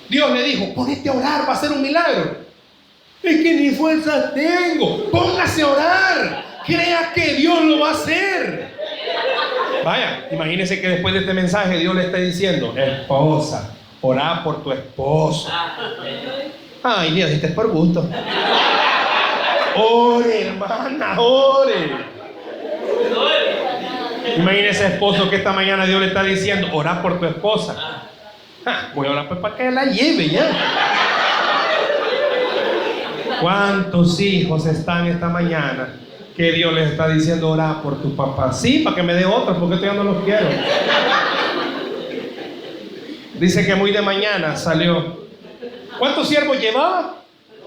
Dios le dijo, ponete a orar, va a ser un milagro. Es que ni fuerzas tengo. Póngase a orar. Crea que Dios lo va a hacer. Vaya, imagínese que después de este mensaje Dios le está diciendo, esposa, orá por tu esposo. Ay, Dios, este es por gusto. Ore, hermana, ore. Imagínese esposo que esta mañana Dios le está diciendo, orá por tu esposa. Voy a orar pues para que la lleve ya. ¿Cuántos hijos están esta mañana que Dios les está diciendo orar por tu papá? Sí, para que me dé otro, porque yo no los quiero. Dice que muy de mañana salió. ¿Cuántos siervos llevaba?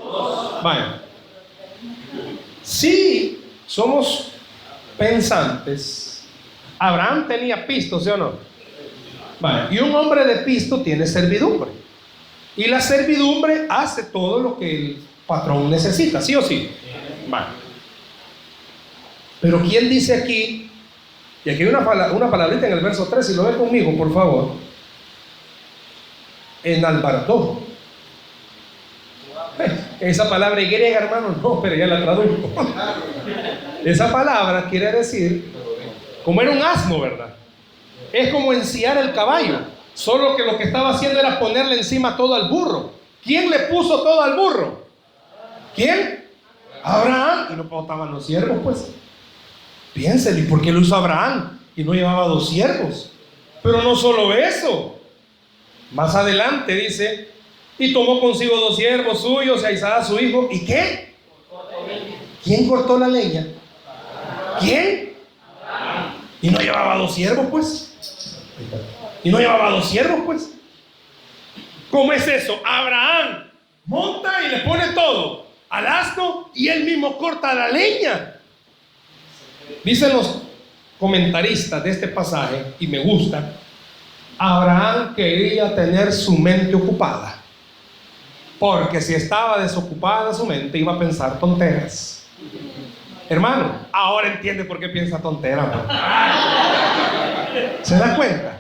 2. Vaya. Sí, somos pensantes. Abraham tenía pisto, ¿sí o no? Vale. Y un hombre de pisto tiene servidumbre. Y la servidumbre hace todo lo que el patrón necesita, ¿sí o sí? Vale. Pero ¿quién dice aquí? Y aquí hay una palabrita en el verso 3, si lo ve conmigo, por favor. Enalbardó. Esa palabra griega, hermano, no, pero ya la traduzco. Esa palabra quiere decir, como era un asno, ¿verdad? Es como enciar el caballo, solo que lo que estaba haciendo era ponerle encima todo al burro. ¿Quién le puso todo al burro? ¿Quién? Abraham. Y no estaban los siervos, pues. Piénselo, ¿y por qué lo hizo Abraham? Y no llevaba 2 siervos. Pero no solo eso. Más adelante dice, y tomó consigo 2 siervos suyos y a Isaac su hijo. ¿Y qué? ¿Quién cortó la leña? ¿Quién? Y no llevaba 2 siervos, pues. Y no llevaba 2 siervos, pues. ¿Cómo es eso? Abraham monta y le pone todo al asno y él mismo corta la leña. Dicen los comentaristas de este pasaje, y me gusta, Abraham quería tener su mente ocupada, porque si estaba desocupada su mente iba a pensar tonteras. Hermano, ahora entiende por qué piensa tonteras. ¿Se da cuenta?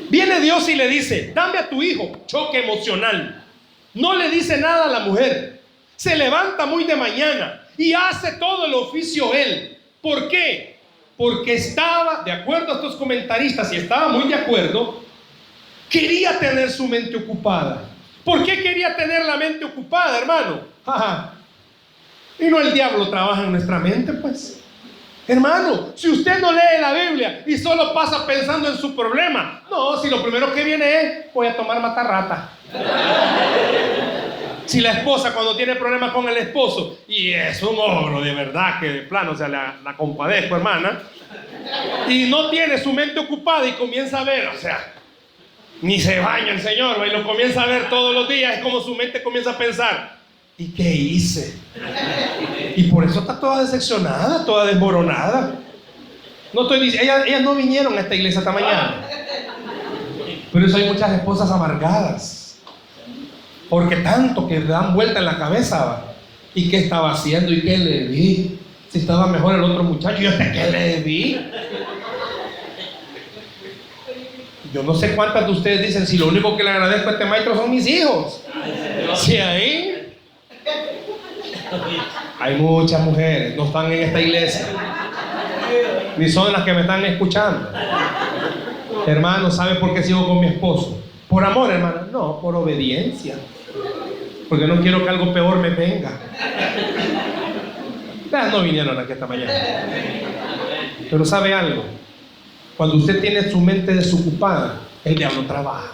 Viene Dios y le dice, dame a tu hijo. Choque emocional. No le dice nada a la mujer. Se levanta muy de mañana y hace todo el oficio él. ¿Por qué? Porque estaba, de acuerdo a estos comentaristas, y estaba muy de acuerdo, quería tener su mente ocupada. ¿Por qué quería tener la mente ocupada, hermano? Y no el diablo trabaja en nuestra mente, pues. Hermano, si usted no lee la Biblia y solo pasa pensando en su problema, no, si lo primero que viene es, voy a tomar matarrata. Si la esposa cuando tiene problemas con el esposo, y es un ogro de verdad que de plano, o sea, la compadezco, hermana, y no tiene su mente ocupada y comienza a ver, o sea, ni se baña el señor, y lo comienza a ver todos los días, es como su mente comienza a pensar, ¿y qué hice? Y por eso está toda decepcionada, toda desmoronada. No estoy diciendo, ellas no vinieron a esta iglesia esta mañana, pero eso hay muchas esposas amargadas. Porque tanto que le dan vuelta en la cabeza, ¿va? ¿Y qué estaba haciendo? ¿Y qué le vi? Si estaba mejor el otro muchacho, ¿y hasta qué le vi? Yo no sé cuántas de ustedes dicen, si lo único que le agradezco a este maestro son mis hijos. Si ahí hay muchas mujeres, no están en esta iglesia, ni son las que me están escuchando. Hermano, ¿sabe por qué sigo con mi esposo? ¿Por amor, hermano? No, por obediencia. Porque no quiero que algo peor me venga. No vinieron aquí esta mañana. Pero ¿sabe algo? Cuando usted tiene su mente desocupada, el diablo trabaja.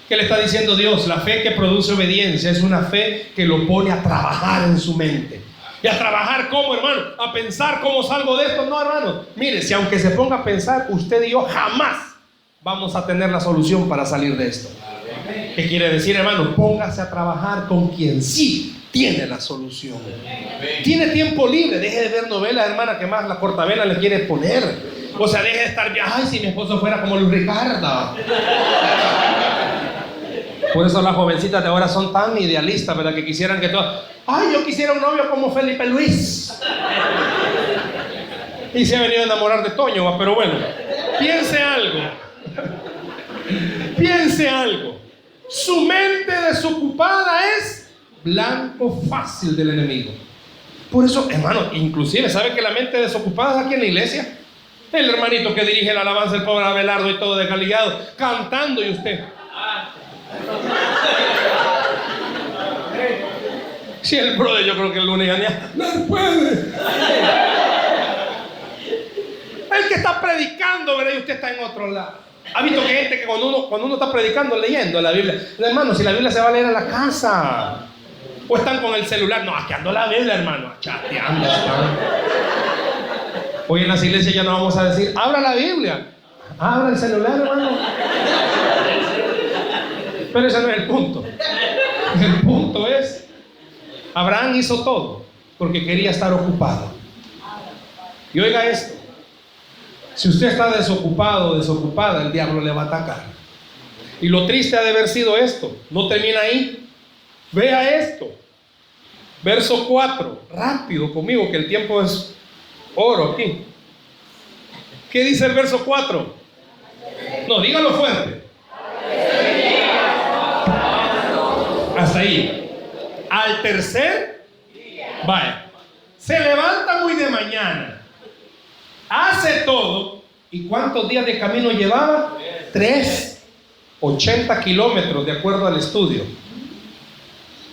¿Qué le está diciendo Dios? La fe que produce obediencia es una fe que lo pone a trabajar en su mente. ¿Y a trabajar cómo, hermano? ¿A pensar cómo salgo de esto? No, hermano. Mire, si aunque se ponga a pensar, usted y yo jamás vamos a tener la solución para salir de esto. ¿Qué quiere decir, hermano? Póngase a trabajar con quien sí tiene la solución. Tiene tiempo libre, deje de ver novelas, hermana, que más la cortavena le quiere poner. O sea, deje de estar, ay, si mi esposo fuera como Luis Ricardo. Por eso las jovencitas de ahora son tan idealistas, ¿verdad? Que quisieran que todas, ay, yo quisiera un novio como Felipe Luis. Y se ha venido a enamorar de Toño, ¿va? Pero bueno, piense algo. Piense algo. Su mente desocupada es blanco fácil del enemigo. Por eso, hermano, inclusive, ¿sabe que la mente desocupada es aquí en la iglesia? El hermanito que dirige la alabanza, el pobre Abelardo y todo desgaligado, cantando, y usted. Si el brother, yo creo que el lunes ya no puede. El que está predicando, ¿verdad? Y usted está en otro lado. ¿Ha visto que hay gente que cuando uno está predicando, leyendo la Biblia, hermano, si la Biblia se va a leer en la casa, o están con el celular, no, aquí ando la Biblia, hermano, chateando. Hoy en las iglesias ya no vamos a decir, abra la Biblia, abra el celular, hermano. Pero ese no es el punto. El punto es, Abraham hizo todo porque quería estar ocupado. Y oiga esto, Si usted está desocupado o desocupada, el diablo le va a atacar. Y lo triste ha de haber sido esto. No termina ahí. Vea esto. Verso 4. Rápido conmigo, que el tiempo es oro aquí. ¿Qué dice el verso 4? No, dígalo fuerte. Hasta ahí. Al tercer, vaya, se levanta muy de mañana, hace todo. ¿Y cuántos días de camino llevaba? 80 kilómetros, de acuerdo al estudio.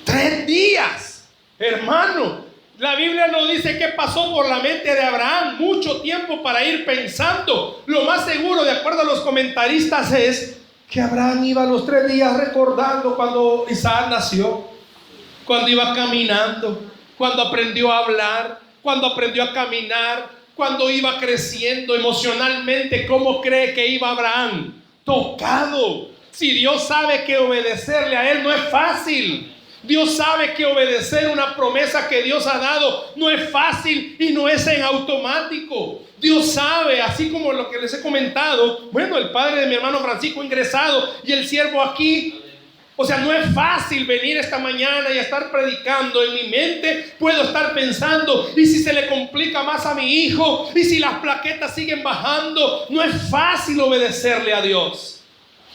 3 días, hermano. La Biblia nos dice que pasó por la mente de Abraham mucho tiempo para ir pensando. Lo más seguro, de acuerdo a los comentaristas, es que Abraham iba los 3 días recordando cuando Isaac nació, cuando iba caminando, cuando aprendió a hablar, cuando aprendió a caminar, cuando iba creciendo emocionalmente. ¿Cómo cree que iba Abraham? Tocado. Si Dios sabe que obedecerle a Él no es fácil. Dios sabe que obedecer una promesa que Dios ha dado no es fácil y no es en automático. Dios sabe, así como lo que les he comentado. Bueno, el padre de mi hermano Francisco ingresado y el siervo aquí. O sea, no es fácil venir esta mañana y estar predicando. En mi mente puedo estar pensando, ¿y si se le complica más a mi hijo? ¿Y si las plaquetas siguen bajando? No es fácil obedecerle a Dios.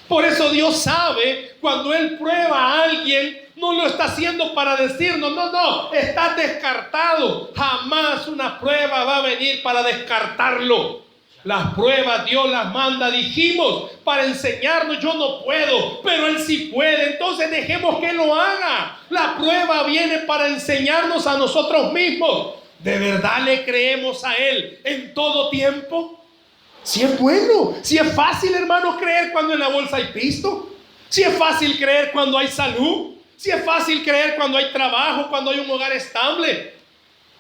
Por eso Dios sabe cuando Él prueba a alguien. No lo está haciendo para decirnos, no, está descartado. Jamás una prueba va a venir para descartarlo. Las pruebas Dios las manda, dijimos, para enseñarnos. Yo no puedo, pero Él sí puede. Entonces dejemos que lo haga. La prueba viene para enseñarnos a nosotros mismos. ¿De verdad le creemos a Él en todo tiempo? Si es bueno, si es fácil, hermanos, creer cuando en la bolsa hay pisto. Si es fácil creer cuando hay salud. Si es fácil creer cuando hay trabajo, cuando hay un hogar estable.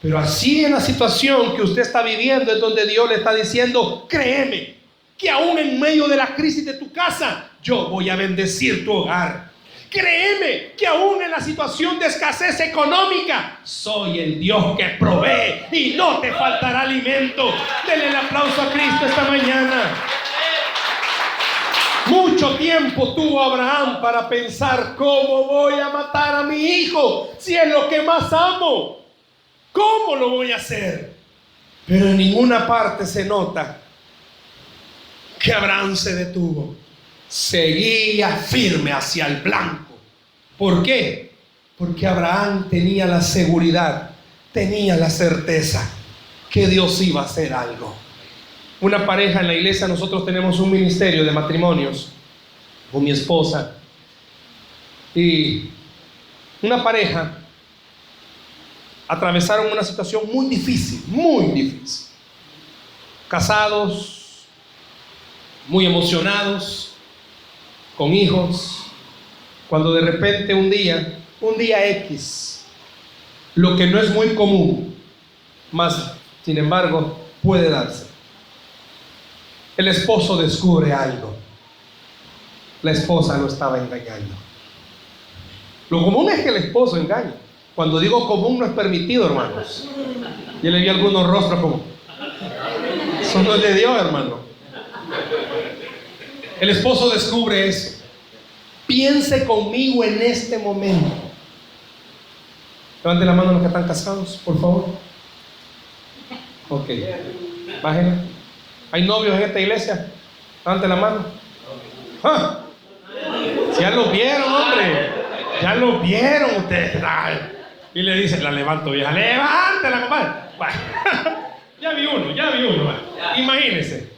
Pero así en la situación que usted está viviendo es donde Dios le está diciendo, créeme, que aún en medio de la crisis de tu casa, yo voy a bendecir tu hogar. Créeme que aún en la situación de escasez económica, soy el Dios que provee y no te faltará alimento. Denle el aplauso a Cristo esta mañana. Mucho tiempo tuvo Abraham para pensar, ¿cómo voy a matar a mi hijo si es lo que más amo? ¿Cómo lo voy a hacer? Pero en ninguna parte se nota que Abraham se detuvo. Seguía firme hacia el blanco. ¿Por qué? Porque Abraham tenía la seguridad, tenía la certeza que Dios iba a hacer algo. Una pareja en la iglesia, nosotros tenemos un ministerio de matrimonios con mi esposa, y una pareja atravesaron una situación muy difícil, casados, muy emocionados, con hijos, cuando de repente un día X, lo que no es muy común, mas sin embargo puede darse. El esposo descubre algo. La esposa lo estaba engañando. Lo común es que el esposo engañe. Cuando digo común no es permitido, hermanos. Yo le vi algunos rostros como, eso no es de Dios, hermano. El esposo descubre eso. Piense conmigo en este momento. Levanten la mano los que están casados, por favor. Ok, bájenla. ¿Hay novios en esta iglesia? Levanten la mano. ¡Ah! Si ya lo vieron, hombre. Ya lo vieron ustedes. Y le dicen, la levanto, vieja. Levántela, compadre. Ya vi uno. Imagínense.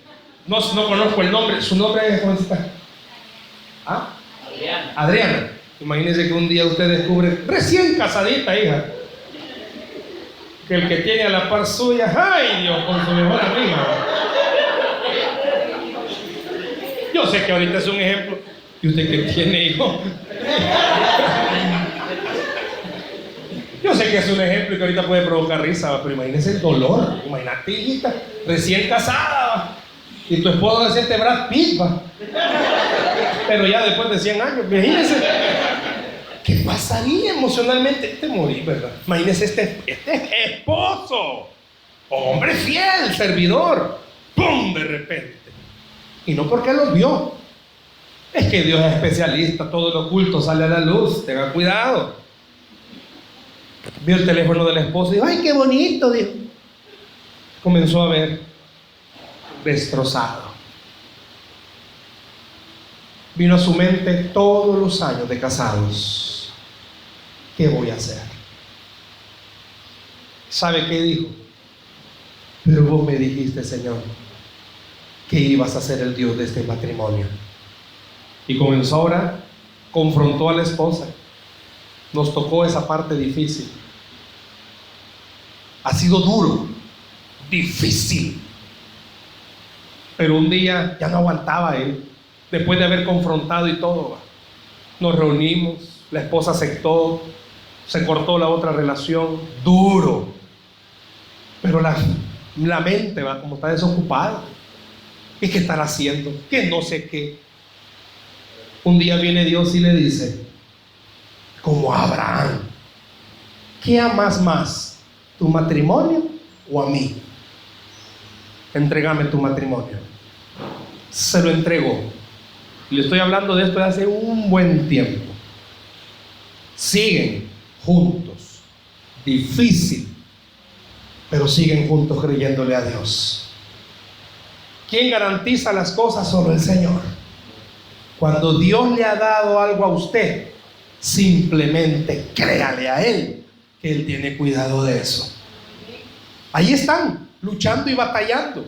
No conozco el nombre. ¿Su nombre es cómo está? ¿Ah? Adriana. Imagínense que un día usted descubre, recién casadita, hija, que el que tiene a la par suya, ¡ay Dios! Con su mejor amiga. Yo sé que ahorita es un ejemplo. ¿Y usted que tiene hijo? Yo sé que es un ejemplo y que ahorita puede provocar risa, pero imagínese el dolor. Imagínate, hijita, recién casada, y tu esposo recién te Brad Pitt, pero ya después de 100 años, imagínese. ¿Qué pasaría emocionalmente? Te morí, ¿verdad? Imagínese este esposo, hombre fiel, servidor. ¡pum!, de repente. Y no porque los vio. Es que Dios es especialista, todo lo oculto sale a la luz, tenga cuidado. Vio el teléfono del esposo y dijo: ¡ay, qué bonito!, dijo. Comenzó a ver destrozado. Vino a su mente todos los años de casados. ¿Qué voy a hacer? ¿Sabe qué dijo? Pero vos me dijiste, Señor, que ibas a ser el Dios de este matrimonio. Y comenzó a orar, confrontó a la esposa. Nos tocó esa parte difícil. Ha sido duro, difícil. Pero un día ya no aguantaba él. Después de haber confrontado y todo, nos reunimos, la esposa aceptó, se cortó la otra relación. Duro. Pero la mente va como está desocupada. ¿Y qué estará haciendo? Que no sé qué. Un día viene Dios y le dice, como a Abraham: ¿qué amas más, tu matrimonio o a mí? Entrégame tu matrimonio. Se lo entregó. Y le estoy hablando de esto de hace un buen tiempo. Siguen juntos. Difícil, pero siguen juntos creyéndole a Dios. ¿Quién garantiza las cosas? Solo el Señor. Cuando Dios le ha dado algo a usted, simplemente créale a Él que Él tiene cuidado de eso. Ahí están, luchando y batallando.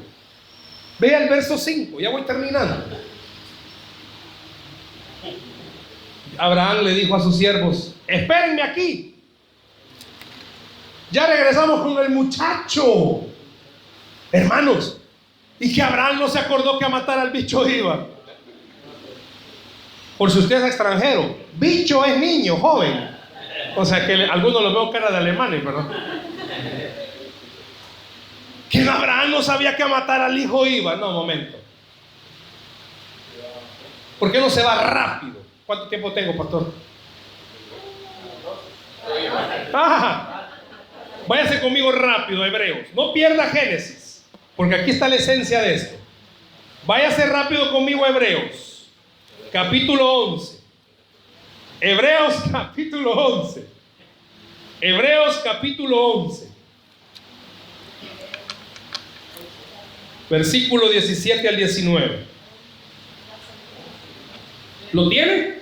Vea el verso 5, ya voy terminando. Abraham le dijo a sus siervos: espérenme aquí, ya regresamos con el muchacho. Hermanos, y que Abraham no se acordó que a matar al bicho iba. Por si usted es extranjero, bicho es niño, joven. O sea que algunos lo veo cara de alemanes, ¿verdad? Que Abraham no sabía que a matar al hijo iba. No, momento. ¿Por qué no se va rápido? ¿Cuánto tiempo tengo, pastor? Váyase conmigo rápido a Hebreos. No pierda Génesis, porque aquí está la esencia de esto. Váyase rápido conmigo a Hebreos, capítulo 11. Hebreos, capítulo 11. Hebreos, capítulo 11. Versículo 17 al 19. ¿Lo tienen?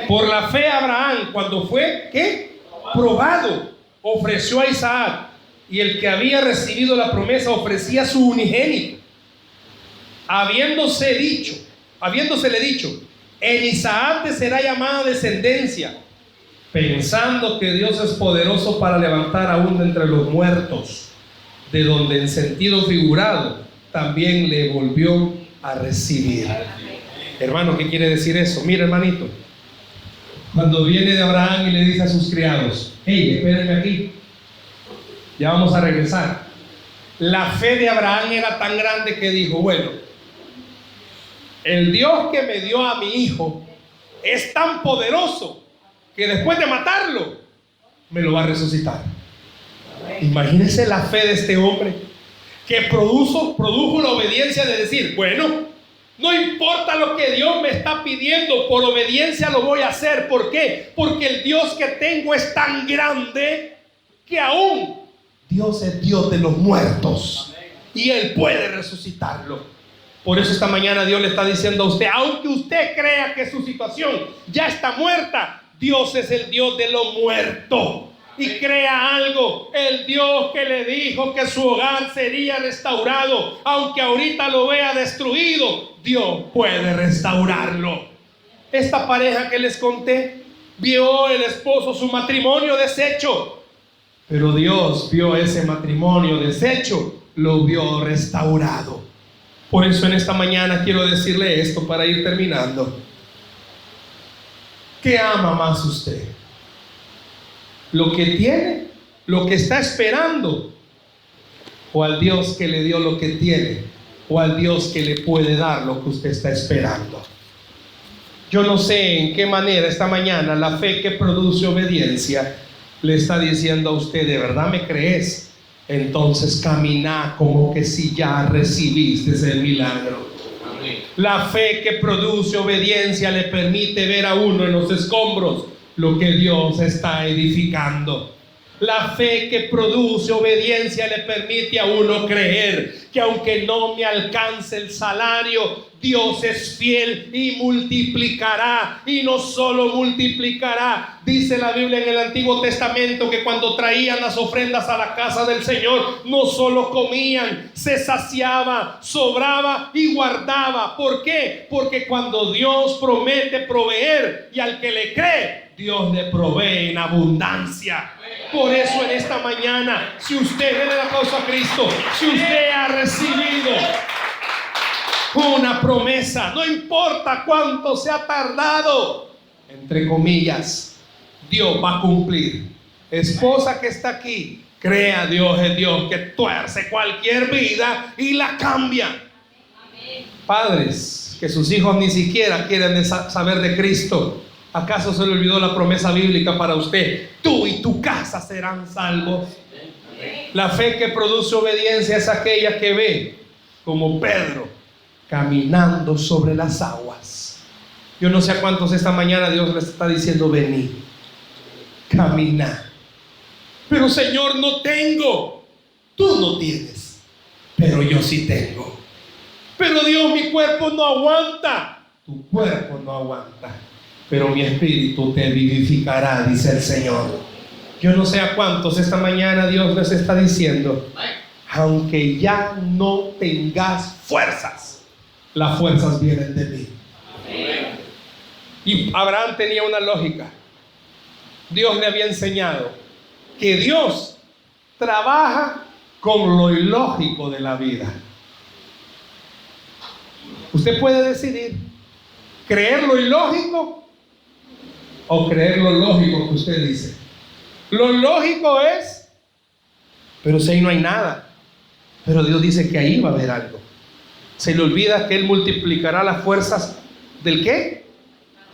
Por la fe Abraham, cuando fue, ¿qué? Probado, ofreció a Isaac. Y el que había recibido la promesa ofrecía su unigénito, habiéndosele dicho: en Isaac te será llamada descendencia, pensando que Dios es poderoso para levantar aún de entre los muertos, de donde en sentido figurado también le volvió a recibir. Hermano, ¿qué quiere decir eso? Mira, hermanito, cuando viene de Abraham y le dice a sus criados: hey, espérenme aquí, ya vamos a regresar. La fe de Abraham era tan grande que dijo: bueno, el Dios que me dio a mi hijo es tan poderoso que después de matarlo me lo va a resucitar. Imagínense la fe de este hombre, que produjo la obediencia de decir: bueno, no importa lo que Dios me está pidiendo, por obediencia lo voy a hacer. ¿Por qué? Porque el Dios que tengo es tan grande que aún Dios es Dios de los muertos y Él puede resucitarlo. Por eso esta mañana Dios le está diciendo a usted: aunque usted crea que su situación ya está muerta, Dios es el Dios de lo muerto. Y crea algo: el Dios que le dijo que su hogar sería restaurado, aunque ahorita lo vea destruido, Dios puede restaurarlo. Esta pareja que les conté, vio el esposo su matrimonio deshecho, pero Dios vio ese matrimonio deshecho, lo vio restaurado. Por eso en esta mañana quiero decirle esto para ir terminando. ¿Qué ama más usted? ¿Lo que tiene? ¿Lo que está esperando? ¿O al Dios que le dio lo que tiene? ¿O al Dios que le puede dar lo que usted está esperando? Yo no sé en qué manera esta mañana la fe que produce obediencia le está diciendo a usted: ¿de verdad me crees? entonces camina como que si ya recibiste el milagro. La fe que produce obediencia le permite ver a uno en los escombros lo que Dios está edificando. La fe que produce obediencia le permite a uno creer que aunque no me alcance el salario, Dios es fiel y multiplicará. Y no solo multiplicará, dice la Biblia en el Antiguo Testamento que cuando traían las ofrendas a la casa del Señor, no solo comían, se saciaba, sobraba y guardaba. ¿Por qué? Porque cuando Dios promete proveer, y al que le cree, Dios le provee en abundancia. Por eso en esta mañana, si usted, denle el aplauso a Cristo, si usted ha recibido una promesa, no importa cuánto se ha tardado, entre comillas, Dios va a cumplir. Esposa que está aquí, crea, Dios es Dios que tuerce cualquier vida y la cambia. Padres, que sus hijos ni siquiera quieren saber de Cristo, ¿acaso se le olvidó la promesa bíblica para usted? Tú y tu casa serán salvos. La fe que produce obediencia es aquella que ve, como Pedro, caminando sobre las aguas. Yo no sé a cuántos esta mañana Dios les está diciendo: vení, camina. Pero Señor, no tengo. Tú no tienes, pero yo sí tengo. Pero Dios, mi cuerpo no aguanta. Tu cuerpo no aguanta, pero mi espíritu te vivificará, dice el Señor. Yo no sé a cuántos esta mañana Dios les está diciendo: aunque ya no tengas fuerzas, las fuerzas vienen de mí. Y Abraham tenía una lógica. Dios le había enseñado que Dios trabaja con lo ilógico de la vida. Usted puede decidir creer lo ilógico o creer lo lógico que usted dice. Lo lógico es, pero si ahí no hay nada. Pero Dios dice que ahí va a haber algo. Se le olvida que Él multiplicará las fuerzas ¿del qué?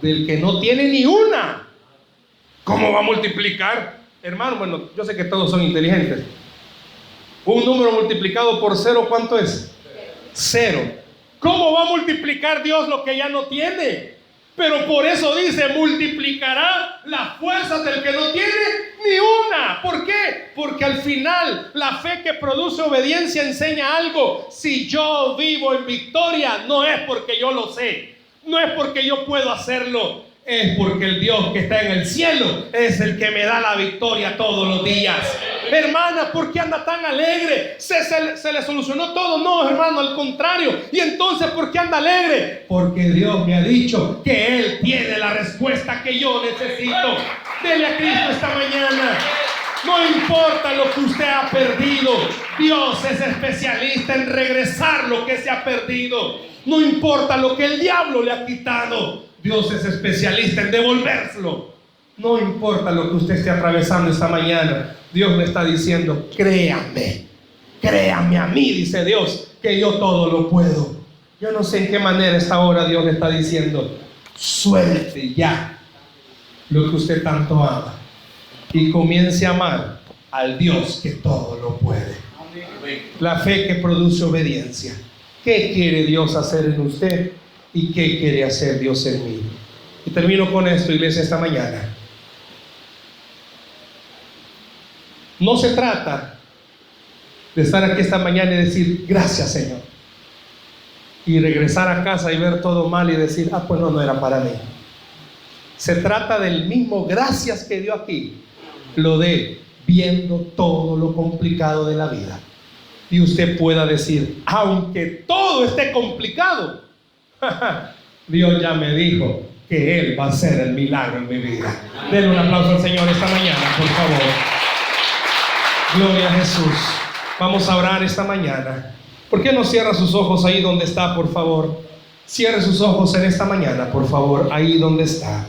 Del que no tiene ni una. ¿Cómo va a multiplicar? Hermano, bueno, yo sé que todos son inteligentes. Un número multiplicado por 0, ¿cuánto es? 0. ¿Cómo va a multiplicar Dios lo que ya no tiene? Pero por eso dice: multiplicará las fuerzas del que no tiene ni una. ¿Por qué? Porque al final la fe que produce obediencia enseña algo. Si yo vivo en victoria, no es porque yo lo sé, no es porque yo puedo hacerlo, es porque el Dios que está en el cielo es el que me da la victoria todos los días. Hermana, ¿por qué anda tan alegre? ¿Se le solucionó todo? No, hermano, al contrario. ¿Y entonces por qué anda alegre? Porque Dios me ha dicho que Él tiene la respuesta que yo necesito. Dele a Cristo esta mañana. No importa lo que usted ha perdido, Dios es especialista en regresar lo que se ha perdido. No importa lo que el diablo le ha quitado, Dios es especialista en devolvérselo. No importa lo que usted esté atravesando esta mañana, Dios le está diciendo: créame, créame a mí, dice Dios, que yo todo lo puedo. Yo no sé en qué manera esta hora Dios le está diciendo: suelte ya lo que usted tanto ama y comience a amar al Dios que todo lo puede. La fe que produce obediencia. ¿Qué quiere Dios hacer en usted y qué quiere hacer Dios en mí? Y termino con esto, iglesia, esta mañana. No se trata de estar aquí esta mañana y decir: gracias, Señor, y regresar a casa y ver todo mal y decir: ah, pues no era para mí. Se trata del mismo gracias que dio aquí, lo de viendo todo lo complicado de la vida, y usted pueda decir: aunque todo esté complicado, Dios ya me dijo que Él va a hacer el milagro en mi vida. Denle un aplauso al Señor esta mañana, por favor. Gloria a Jesús. Vamos a orar esta mañana. ¿Por qué no cierra sus ojos ahí donde está, por favor? Cierre sus ojos en esta mañana, por favor, ahí donde está.